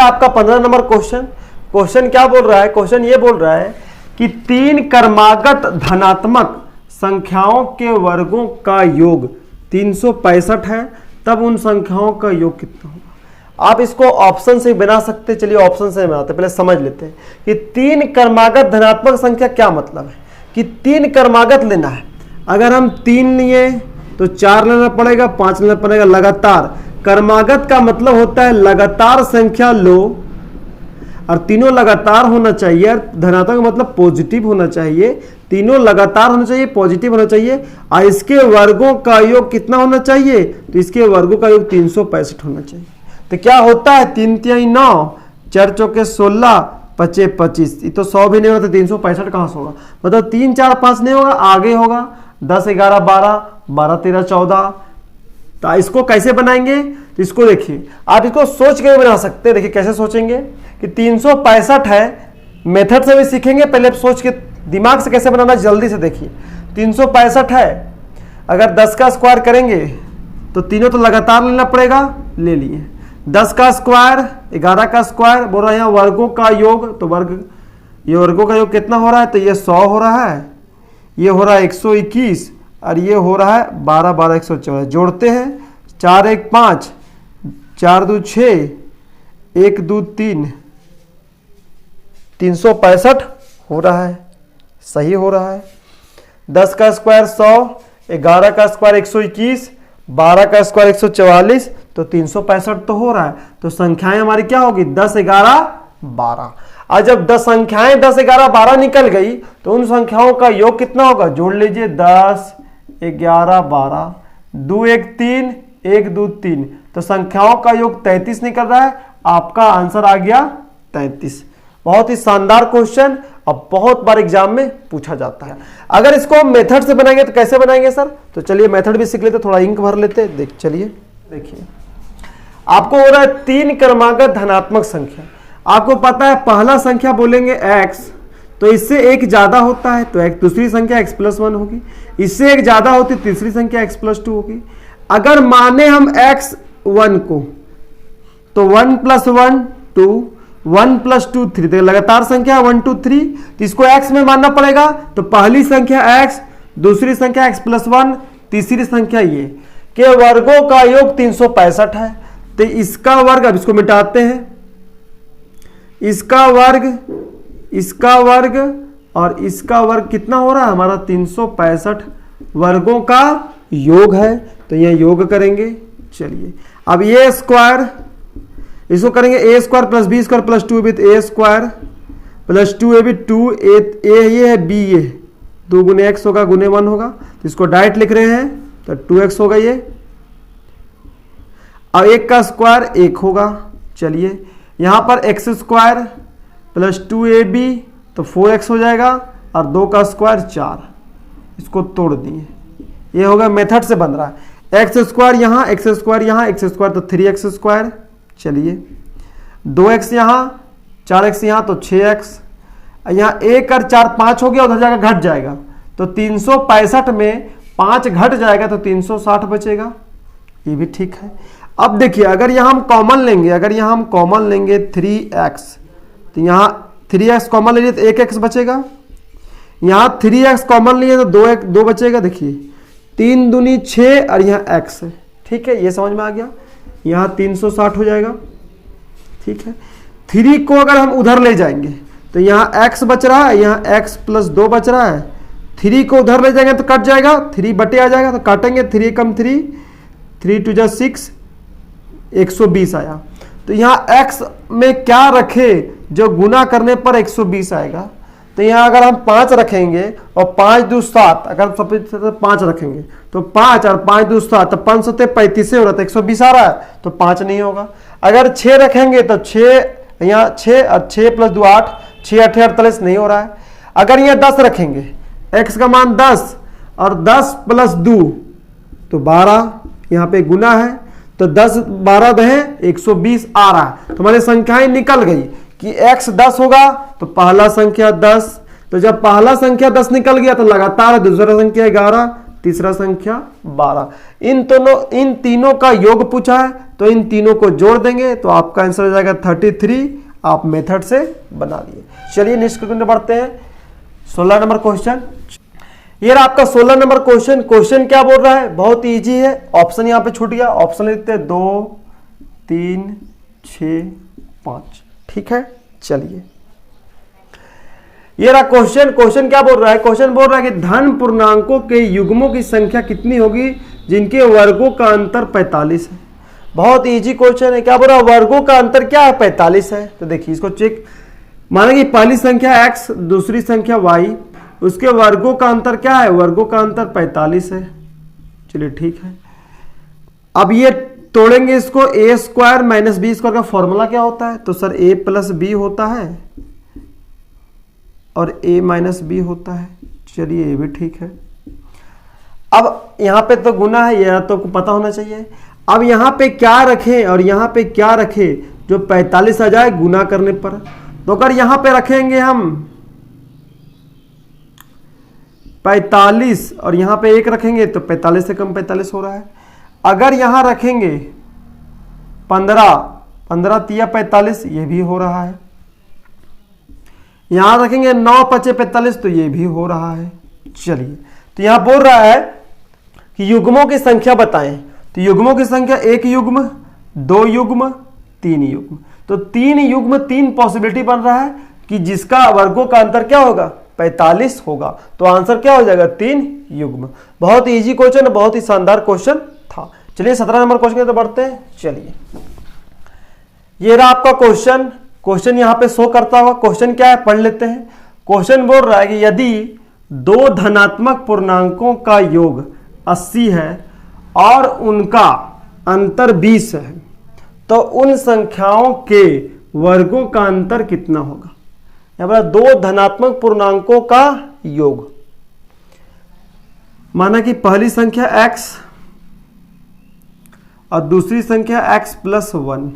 आपका 15 नंबर क्वेश्चन क्या बोल रहा है। क्वेश्चन ये बोल रहा है कि 3 क्रमागत धनात्मक संख्याओं के वर्गों का योग 365 है, तब उन संख्याओं का योग कितना होगा। आप इसको ऑप्शन से बना सकते। चलिए ऑप्शन से बनाते, पहले समझ लेते हैं कि 3 क्रमागत धनात्मक संख्या क्या मतलब है। कि 3 क्रमागत लेना है। अगर हम 3 लिए तो 4 लेना पड़ेगा, 5 लेना पड़ेगा, लगातार। क्रमागत का मतलब होता है लगातार संख्या लो, और तीनों लगातार होना चाहिए। धनात्मक मतलब पॉजिटिव होना चाहिए, तीनों लगातार होना चाहिए, पॉजिटिव होना चाहिए। और इसके वर्गों का योग कितना होना चाहिए, तो इसके वर्गों का योग 365 होना चाहिए। तो क्या होता है, 3 तिहाई 9, 4 चौके 16, 5 25। ये तो 100 भी नहीं होता, 365 कहाँ से होगा। मतलब 3 4 5 नहीं होगा, आगे होगा 10 11 12 12 13 14। तो इसको कैसे बनाएंगे, तो इसको देखिए, आप इसको सोच के भी बना सकते हैं। देखिए कैसे सोचेंगे कि 365 है, मेथड से भी सीखेंगे, पहले सोच के दिमाग से कैसे बनाना जल्दी से देखिए। 365 है, अगर 10 का स्क्वायर करेंगे तो तीनों तो लगातार लेना पड़ेगा, ले लिए। 10 का स्क्वायर, 11 का स्क्वायर, बोल रहा है यहाँ वर्गों का योग, तो ये वर्गों का योग कितना हो रहा है, तो ये 100 हो रहा है, ये हो रहा है 121, और ये हो रहा है 12 12 114। जोड़ते हैं, 4 1 5, 4 2 6, 1 2 3, 365 हो रहा है, सही हो रहा है। 10 का स्क्वायर 100, 11 का स्क्वायर 121, 12 का स्क्वायर 144, तो 365 तो हो रहा है। तो संख्याएं हमारी क्या होगी, 10 11 12। और जब 10 संख्याएं 10 11 12 निकल गई तो उन संख्याओं का योग कितना होगा, जोड़ लीजिए। 10 11 12, 2 1 3, 1 2 3, तो संख्याओं का योग 33 निकल रहा है। आपका आंसर आ गया 33। बहुत ही शानदार क्वेश्चन, अब बहुत बार एग्जाम में पूछा जाता है। अगर इसको मेथड से बनाएंगे तो कैसे बनाएंगे सर, तो चलिए मेथड भी सीख लेते, थोड़ा इंक भर लेते। चलिए देखिए, आपको हो रहा है 3 क्रमागत धनात्मक संख्या। आपको पता है पहला संख्या बोलेंगे x, तो इससे एक ज्यादा होता है तो एक दूसरी संख्या x + 1 होगी, इससे एक ज्यादा होती है तीसरी संख्या x + 2 होगी। अगर माने हम x1 को, तो 1 + 1 2, 1 + 2 3, तो लगातार संख्या 1 2 3, तो इसको x में मानना पड़ेगा। तो पहली संख्या x, दूसरी संख्या x + 1, तीसरी संख्या ये के वर्गों का योग 365 है। तो इसका वर्ग, अब इसको मिटाते हैं, इसका वर्ग और इसका वर्ग कितना हो रहा है हमारा, 365 वर्गों का योग है। तो ये योग करेंगे। चलिए अब ये स्क्वायर, इसको करेंगे a² + b² + 2ab, a² + 2ab 2a, ये है b, ये 2 × x होगा, गुने 1 होगा, तो इसको डायरेक्ट लिख रहे हैं, तो 2x होगा ये। अब 1 का स्क्वायर 1 होगा। चलिए यहाँ पर x² + 2ab, तो 4x हो जाएगा, और 2 का स्क्वायर 4, इसको तोड़ दिए। ये होगा, मेथड से बन रहा है। x² यहाँ, x² यहाँ, x² तो 3x²। चलिए 2x यहाँ, 4x यहाँ, तो 6x। यहाँ 1 और 4 5 हो गया, उधर जाकर घट जाएगा, तो 365 में 5 घट जाएगा तो 360 बचेगा, ये भी ठीक है। अब देखिए अगर यहाँ हम कॉमन लेंगे, अगर यहाँ हम कॉमन लेंगे 3x, तो यहाँ 3x कॉमन ले लिए तो 1x बचेगा, यहाँ 3x कॉमन लिए तो 2 बचेगा। देखिए 3 दूनी 6 और यहाँ x है, ठीक है, ये समझ में आ गया। यहाँ 360 हो जाएगा, ठीक है। 3 को अगर हम उधर ले जाएंगे तो यहाँ x बच रहा है, यहाँ x + 2 बच रहा है। 3 को उधर ले जाएंगे तो कट जाएगा, 3 बटे आ जाएगा तो काटेंगे, 3 कम 3, 3 2 जा 6, 120 आया। तो यहाँ x में क्या रखे जो गुना करने पर 120 आएगा, तो यहाँ अगर हम 5 रखेंगे और 5 2 7, अगर सब 5 रखेंगे तो 5 और 5 2 7, तो 5 सत्ते 35 हो रहा था, 120 आ रहा है, तो 5 नहीं होगा। अगर 6 रखेंगे तो 6, यहाँ 6 और 6 + 2 8, 6 8 48 नहीं हो रहा है। अगर यहाँ 10 रखेंगे, x का मान 10 और 10 + 2 तो 12, यहाँ पे गुना है, तो 10 12 दहे 120 आ रहा है। तो हमारी संख्याएं निकल गई कि x 10 होगा तो पहला संख्या 10, तो जब पहला संख्या 10 निकल गया तो लगातार दूसरा संख्या 11, तीसरा संख्या 12। इन तीनों का योग पूछा है, तो इन तीनों को जोड़ देंगे तो आपका आंसर हो जाएगा 33। आप मेथड से बना लिए। चलिए नेक्स्ट क्वेश्चन बढ़ते हैं, 16 नंबर क्वेश्चन। ये रहा आपका 16 नंबर क्वेश्चन। क्वेश्चन क्या बोल रहा है, बहुत इजी है। ऑप्शन यहाँ पे छूट गया, ऑप्शन लिखते हैं 2 3 6 5, ठीक है। चलिए ये रहा क्वेश्चन। क्वेश्चन क्या बोल रहा है, क्वेश्चन बोल रहा है कि धन पूर्णांकों के युग्मों की संख्या कितनी होगी जिनके वर्गों का अंतर 45 है। बहुत इजी क्वेश्चन है। क्या बोल रहा है, वर्गों का अंतर क्या है, 45 है। तो देखिए इसको चेक, माना कि पहली संख्या x, दूसरी संख्या y, उसके वर्गों का अंतर क्या है, वर्गों का अंतर 45 है। चलिए ठीक है। अब ये तोड़ेंगे इसको, a² - b² का फॉर्मूला क्या होता है, तो सर a + b होता है और a - b होता है। चलिए ये भी ठीक है। अब यहाँ पे तो गुना है, यह तो पता होना चाहिए। अब यहाँ पे क्या रखें और यहाँ पे क्या रखें जो 45 आ जाए गुना करने पर। तो अगर यहाँ पे रखेंगे हम 45 और यहाँ पे 1 रखेंगे तो 45 से कम 45 हो रहा है। अगर यहाँ रखेंगे 15, 15 × 3 = 45, ये भी हो रहा है। यहाँ रखेंगे 9 × 5 = 45, तो ये भी हो रहा है। चलिए तो यहाँ बोल रहा है कि युग्मों की संख्या बताएं। तो युग्मों की संख्या 1 युग्म, 2 युग्म, 3 युग्म। तो 3 युग्म 3 पॉसिबिलिटी बन रहा है कि जिसका वर्गों का अंतर क्या होगा, 45 होगा। तो आंसर क्या हो जाएगा, 3 युग्म। बहुत इजी क्वेश्चन, बहुत ही शानदार क्वेश्चन था। चलिए 17 नंबर क्वेश्चन तो बढ़ते हैं। चलिए ये रहा आपका क्वेश्चन। क्वेश्चन यहाँ पे शो करता हुआ। क्वेश्चन क्या है, पढ़ लेते हैं। क्वेश्चन बोल रहा है कि यदि 2 धनात्मक पूर्णांकों का योग 80 है और उनका अंतर 20 है, तो उन संख्याओं के वर्गों का अंतर कितना होगा। यहां पर 2 धनात्मक पूर्णांकों का योग, माना कि पहली संख्या x और दूसरी संख्या x + 1,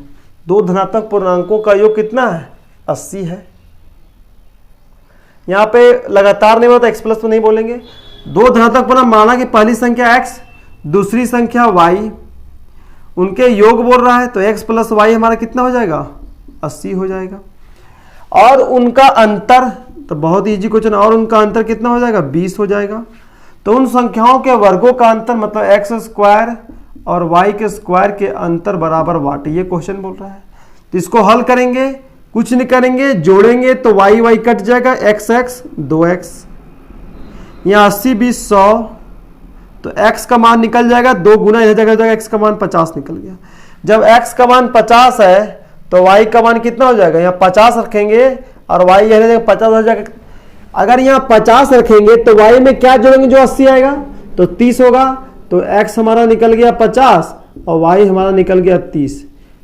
2 धनात्मक पूर्णांकों का योग कितना है, 80 है। यहां पे लगातार नहीं होता, x+ तो नहीं बोलेंगे। 2 धनात्मक पूर्णांक, माना कि पहली संख्या x, दूसरी संख्या y, उनके योग बोल रहा है, तो x + y हमारा कितना हो जाएगा, 80 हो जाएगा। और उनका अंतर, तो बहुत इजी क्वेश्चन, और उनका अंतर कितना हो जाएगा, 20 हो जाएगा। तो उन संख्याओं के वर्गों का अंतर मतलब x² और y² के अंतर बराबर वाट, ये क्वेश्चन बोल रहा है। तो इसको हल करेंगे, कुछ नहीं करेंगे, जोड़ेंगे तो y कट जाएगा, x 2x, यहाँ 80 20 100, तो x का मान निकल जाएगा 2 गुना इधर जाएगा, x का मान 50 निकल गया। जब x का मान 50 है तो y का मान कितना हो जाएगा, यहाँ 50 रखेंगे और y यहाँ 50 हो जाएगा। अगर यहाँ 50 रखेंगे तो y में क्या जोड़ेंगे जो 80 आएगा, तो 30 होगा। तो x हमारा निकल गया 50 और y हमारा निकल गया 30।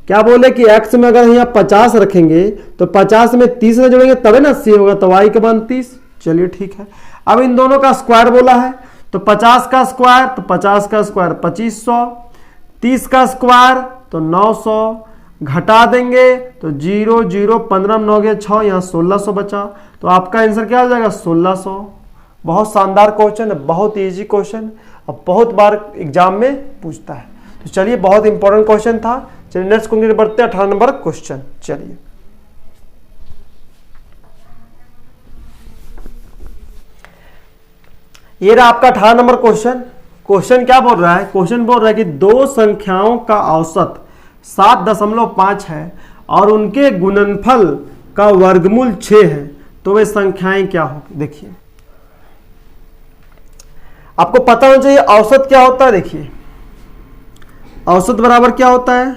क्या बोले कि x में अगर यहाँ 50 रखेंगे तो 50 में 30 में जोड़ेंगे तभी ना 80 होगा, तो y का मान 30। चलिए ठीक है। अब इन दोनों का स्क्वायर बोला है, तो 50 का स्क्वायर, तो 50 का स्क्वायर 2500, 30 का स्क्वायर तो 900, घटा देंगे तो 0 0 15 9 गया 6, यहाँ 1600 बचा, तो आपका आंसर क्या हो जाएगा 1600। बहुत शानदार क्वेश्चन है, बहुत इजी क्वेश्चन, और बहुत बार एग्जाम में पूछता है। तो चलिए, बहुत इंपॉर्टेंट क्वेश्चन था। चलिए नेक्स्ट क्वेश्चन बढ़ते हैं, 18 नंबर क्वेश्चन। चलिए, ये रहा आपका 18 नंबर क्वेश्चन। क्वेश्चन क्या बोल रहा है? क्वेश्चन बोल रहा है कि दो संख्याओं का औसत 7.5 है और उनके गुणनफल का वर्गमूल 6 है, तो वे संख्याएं क्या होगी? देखिए, आपको पता होना चाहिए औसत क्या होता है। देखिए, औसत बराबर क्या होता है?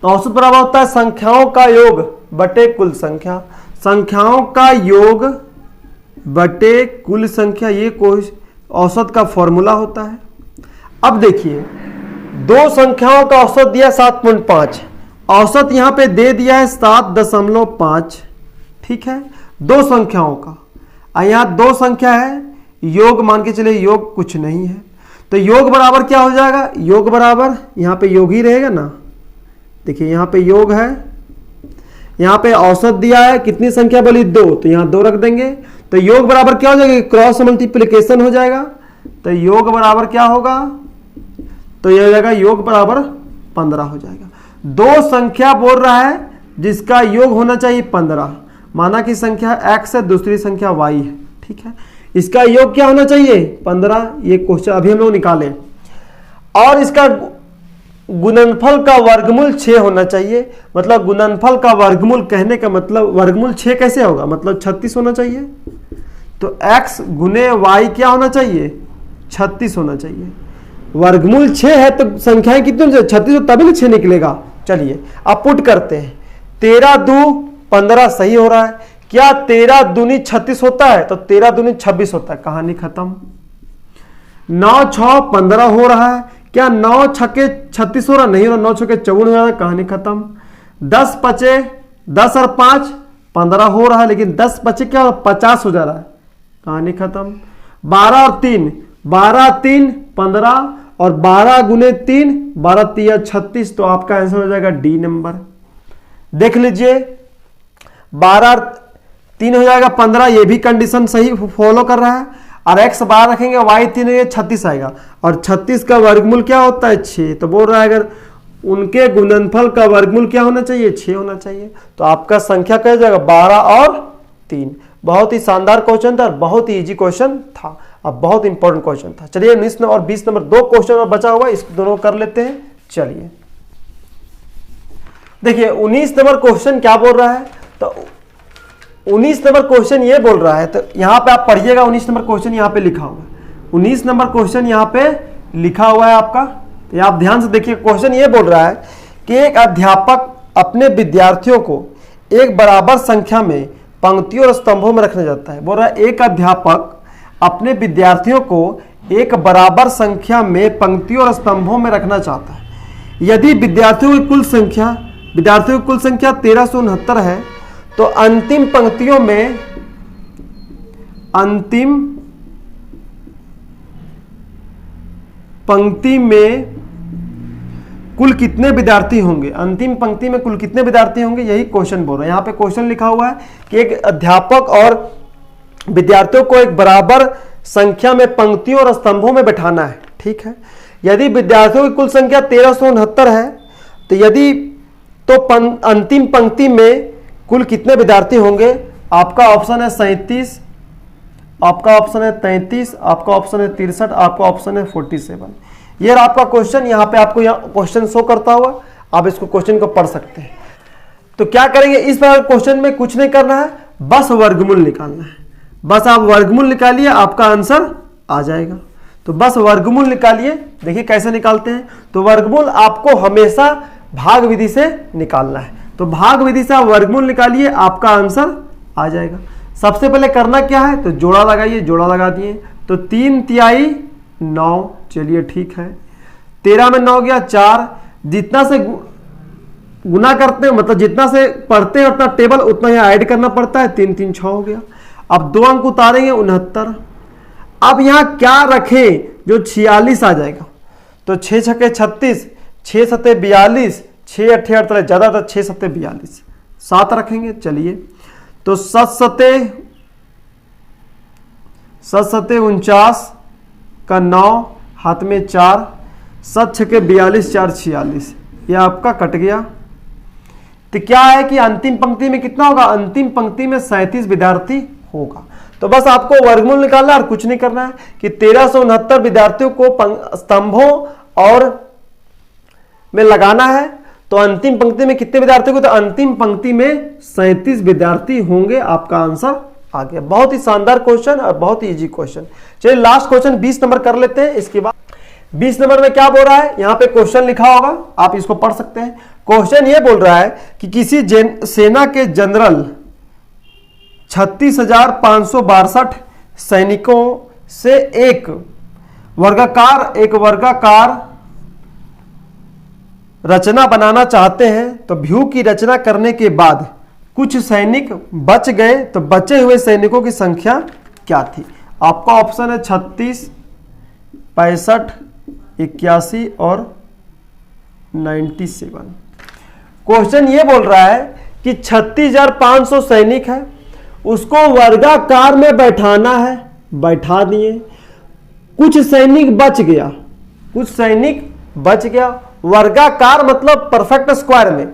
तो औसत बराबर होता है संख्याओं का योग बटे कुल संख्या। संख्याओं का योग बटे कुल संख्या, ये कोई औसत का फॉर्मूला होता है। अब देखिए, दो संख्याओं का औसत दिया 7.5, औसत यहां पे दे दिया है 7.5, ठीक है, दो संख्याओं का। यहां दो संख्या है, योग मान के चले योग कुछ नहीं है, तो योग बराबर क्या हो जाएगा? योग बराबर यहां पे योग ही रहेगा ना। देखिए, यहां पे योग है, यहां पे औसत दिया है, कितनी संख्या बोली? 2, तो यहां 2 रख देंगे, तो योग बराबर क्या हो जाएगा? क्रॉस मल्टीप्लिकेशन हो जाएगा, तो योग बराबर क्या होगा? तो यह हो जाएगा योग बराबर 15 हो जाएगा। दो संख्या बोल रहा है जिसका योग होना चाहिए 15, माना कि संख्या x है, दूसरी संख्या y है, ठीक है, इसका योग क्या होना चाहिए? 15। ये क्वेश्चन अभी हम लोग निकाले, और इसका गुणनफल का वर्गमूल 6 होना चाहिए। मतलब गुणनफल का वर्गमूल कहने का मतलब वर्गमूल 6 कैसे होगा? मतलब 36 होना चाहिए। तो x गुने y क्या होना चाहिए? 36 होना चाहिए। वर्गमूल 6 है तो संख्याएं कितनी होनी चाहिए? 36, तो तभी 6 निकलेगा। चलिए अब पुट करते हैं। 13 2 15 सही हो रहा है। क्या 13 दूनी 36 होता है? तो 13 दूनी 26 होता है। कहानी खत्म। 9 6 15 हो रहा है। क्या 9 छक्के 36 हो रहा? नहीं हो रहा। 9 छक्के 54 हो रहा है। कहानी खत्म। 10 बचे, 10 और 5 15 हो रहा है, लेकिन 10 बचे क्या 50 हो जा रहा है। कहानी खत्म। 12 और 3, 12 3 15 और 12 गुने 3 12 3 36, तो आपका आंसर हो जाएगा डी नंबर। देख लीजिए, 12 3 हो जाएगा 15, ये भी कंडीशन सही फॉलो कर रहा है। और x 12 रखेंगे, y 3 है, 36 आएगा। और 36 का वर्गमूल क्या होता है? 6। तो बोल रहा है अगर उनके गुणनफल का वर्गमूल क्या होना चाहिए? 6 होना चाहिए। तो आपका संख्या क्या हो जाएगा? 12 और 3। बहुत ही शानदार क्वेश्चन था, बहुत ही इजी क्वेश्चन था, अब बहुत इंपॉर्टेंट क्वेश्चन था। चलिए 19 और 20 नंबर 2 क्वेश्चन और बचा हुआ है, इस दोनों कर लेते हैं। चलिए देखिए 19 नंबर क्वेश्चन क्या बोल रहा है? तो 19 नंबर क्वेश्चन ये बोल रहा है, तो यहां पे आप पढ़िएगा। 19 नंबर क्वेश्चन यहां पे लिखा हुआ है। 19 नंबर क्वेश्चन यहां पे लिखा हुआ है आपका, तो आप ध्यान से देखिए। क्वेश्चन ये बोल रहा है कि एक अध्यापक अपने विद्यार्थियों को एक बराबर संख्या में पंक्तियों और स्तंभों में रखना चाहता है। बोल रहा है एक अध्यापक अपने विद्यार्थियों को एक बराबर संख्या में पंक्तियों और स्तंभों में रखना चाहता है। यदि विद्यार्थियों की कुल संख्या 1369 है, तो अंतिम पंक्ति में कुल कितने विद्यार्थी होंगे? अंतिम पंक्ति में कुल कितने विद्यार्थी होंगे, यही क्वेश्चन बोल रहा है। यहां पे क्वेश्चन लिखा हुआ है कि एक अध्यापक और विद्यार्थियों को एक बराबर संख्या में पंक्तियों और स्तंभों में बैठाना है, ठीक है। यदि विद्यार्थियों की कुल संख्या 1369 है, तो अंतिम पंक्ति में कुल कितने विद्यार्थी होंगे? आपका ऑप्शन है 37, आपका ऑप्शन है 33, आपका ऑप्शन है 63, आपका ऑप्शन है 47। ये रहा आपका क्वेश्चन। यहाँ पे आपको क्वेश्चन शो करता हुआ, आप इसको क्वेश्चन को पढ़ सकते हैं। तो क्या करेंगे इस बार क्वेश्चन में? कुछ नहीं करना है, बस वर्गमूल निकालना है। बस आप वर्गमूल निकालिए, आपका आंसर आ जाएगा। तो बस वर्गमूल निकालिए। देखिए कैसे निकालते हैं। तो वर्गमूल आपको हमेशा भाग विधि से निकालना है। तो भाग विधि से आप वर्गमूल निकालिए, आपका आंसर आ जाएगा। सबसे पहले करना क्या है? तो जोड़ा लगाइए। जोड़ा लगा दिए तो 3 तिहाई 9। चलिए ठीक है। 13 में 9 गया 4। जितना से गुना करते हैं, मतलब जितना से पढ़ते हैं उतना टेबल उतना ही ऐड करना पड़ता है। 3 3 6 हो गया। अब 2 अंक उतारेंगे 69। अब यहां क्या रखें जो 46 आ जाएगा? तो 6 छक्के 36, 6 सते 42, 6 अट्ठे 48, ज्यादातर 6 सत्ते 42, 7 रखेंगे। चलिए तो 7 सत्ते 49 का 9, हाथ में 4, 7 छके 42, 4 46, यह आपका कट गया। तो क्या है कि अंतिम पंक्ति में कितना होगा, अंतिम पंक्ति में 37 विद्यार्थी होगा। तो बस आपको वर्गमूल निकालना और कुछ नहीं करना है कि 1369 विद्यार्थियों को स्तंभों और में लगाना है। तो अंतिम पंक्ति में कितने विद्यार्थी को, तो अंतिम पंक्ति में 37 विद्यार्थी होंगे। आपका आंसर आ गया। बहुत ही शानदार क्वेश्चन और बहुत ही इजी क्वेश्चन। चलिए लास्ट क्वेश्चन 20 नंबर कर लेते हैं। इसके बाद 20 नंबर में क्या बोल रहा है, यहां पे क्वेश्चन लिखा होगा, आप इसको पढ़ सकते हैं। क्वेश्चन ये बोल रहा है कि किसी सेना के जनरल 36,562 सैनिकों से एक वर्गाकार रचना बनाना चाहते हैं। तो व्यू की रचना करने के बाद कुछ सैनिक बच गए, तो बचे हुए सैनिकों की संख्या क्या थी। आपका ऑप्शन है 36, 65, 81 और 97। क्वेश्चन ये बोल रहा है कि 36,500 सैनिक है, उसको वर्गाकार में बैठाना है, बैठा दिए। कुछ सैनिक बच गया, वर्गाकार मतलब परफेक्ट स्क्वायर में,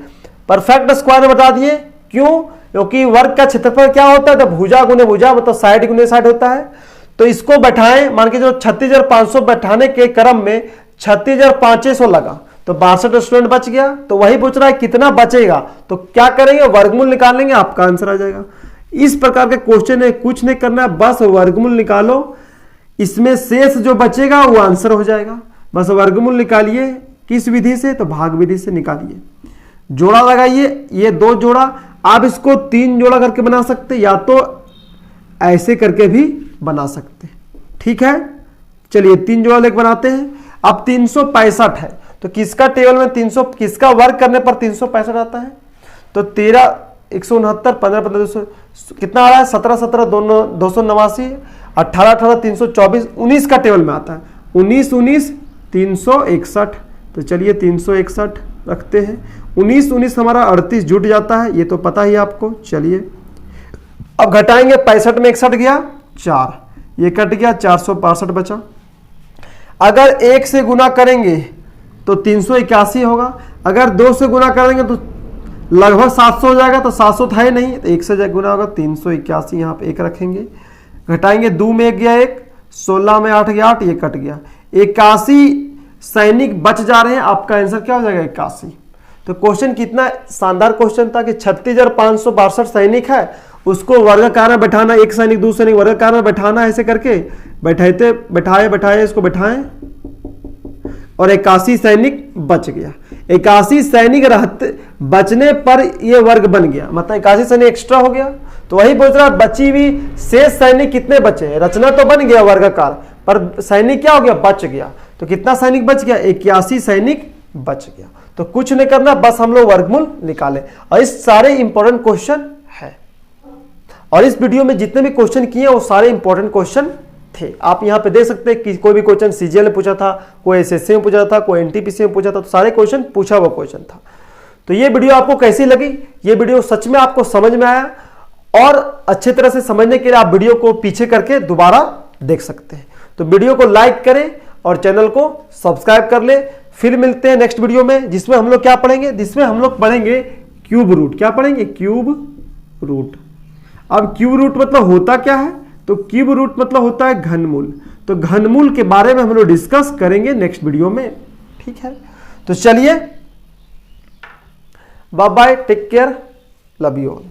बता दिए। क्यों, क्योंकि वर्ग का क्षेत्रफल क्या होता है, तो भुजा गुने भुजा मतलब साइड गुने साइड होता है। तो इसको बैठाएं, मान के जो 36,500 बैठाने के क्रम में 36,500 लगा, तो 62 स्टूडेंट बच गया। तो वही पूछ रहा है कितना बचेगा, तो क्या करेंगे, वर्गमूल निकाल लेंगे, आपका आंसर आ जाएगा। इस प्रकार के क्वेश्चन है, कुछ नहीं करना है, बस वर्गमूल निकालो, इसमें शेष जो बचेगा वो आंसर हो जाएगा। बस वर्गमूल निकालिए, किस विधि से, तो भाग विधि से निकालिए। जोड़ा लगाइए, ये 2 जोड़ा, आप इसको 3 जोड़ा करके बना सकते, या तो ऐसे करके भी बना सकते, ठीक है। चलिए 3 जोड़ा लेकर बनाते हैं। अब 365 है, तो किसका टेबल में 300, किसका वर्ग करने पर 365 आता है, तो 13, 169, 15, 15, 200 कितना आ रहा है, 17, 17, 289, 18, 18, 324, 19 का टेबल में आता है, 19, 19, 361। तो चलिए 361 रखते हैं। 19, 19 हमारा 38 जुट जाता है, ये तो पता ही आपको। चलिए अब घटाएंगे, 65 में 61 गया, 4 ये कट गया, 462 बचा। अगर 1 से गुना करेंगे तो 381 होगा, अगर 2 से गुना करेंगे तो लगभग 700 हो जाएगा, तो 700 था ही नहीं, तो 1 से गुना होगा, 381 यहाँ पे 1 रखेंगे। घटाएंगे, 2 में 1 गया 1, 16 में 8 गया 8, ये कट गया। 81 सैनिक बच जा रहे हैं, आपका आंसर क्या हो जाएगा, 81। तो क्वेश्चन कितना शानदार क्वेश्चन था कि 36,562 सैनिक है, उसको वर्गाकार में बैठाना, एक सैनिक दूसरे सैनिक वर्गाकार में बैठाना, ऐसे करके बैठाए इसको बैठाएं, और 81 सैनिक बच गया। 81 सैनिक बचने पर यह वर्ग बन गया, मतलब 81 सैनिक एक्स्ट्रा हो गया। तो वही पूछ रहा, बची हुई शेष सैनिक कितने बचे, रचना तो बन गया वर्गाकार, पर सैनिक क्या हो गया, बच गया। तो कितना सैनिक बच गया, 81 सैनिक बच गया। तो कुछ नहीं करना, बस हम लोग वर्गमूल निकालें, और इस सारे इंपॉर्टेंट क्वेश्चन है। और इस वीडियो में जितने भी क्वेश्चन किए वो सारे इंपॉर्टेंट क्वेश्चन थे। आप यहां पे देख सकते हैं कि कोई भी क्वेश्चन सीजीएल में पूछा था, कोई एसएससी में पूछा था, कोई एनटीपीसी में पूछा था, तो सारे क्वेश्चन पूछा हुआ क्वेश्चन था। तो ये वीडियो आपको कैसी लगी, ये वीडियो सच में आपको समझ में आया, और अच्छी तरह से समझने के लिए आप वीडियो को पीछे करके दोबारा देख सकते हैं। तो वीडियो को लाइक करें और चैनल को सब्सक्राइब कर ले। फिर मिलते हैं नेक्स्ट वीडियो में, जिसमें हम लोग क्या पढ़ेंगे, जिसमें हम लोग पढ़ेंगे क्यूब रूट। क्या पढ़ेंगे, क्यूब रूट। अब क्यूब रूट मतलब होता क्या है, तो क्यूब रूट मतलब होता है घनमूल। तो घनमूल के बारे में हम लोग डिस्कस करेंगे नेक्स्ट वीडियो में, ठीक है। तो चलिए bye bye, take care, love you all.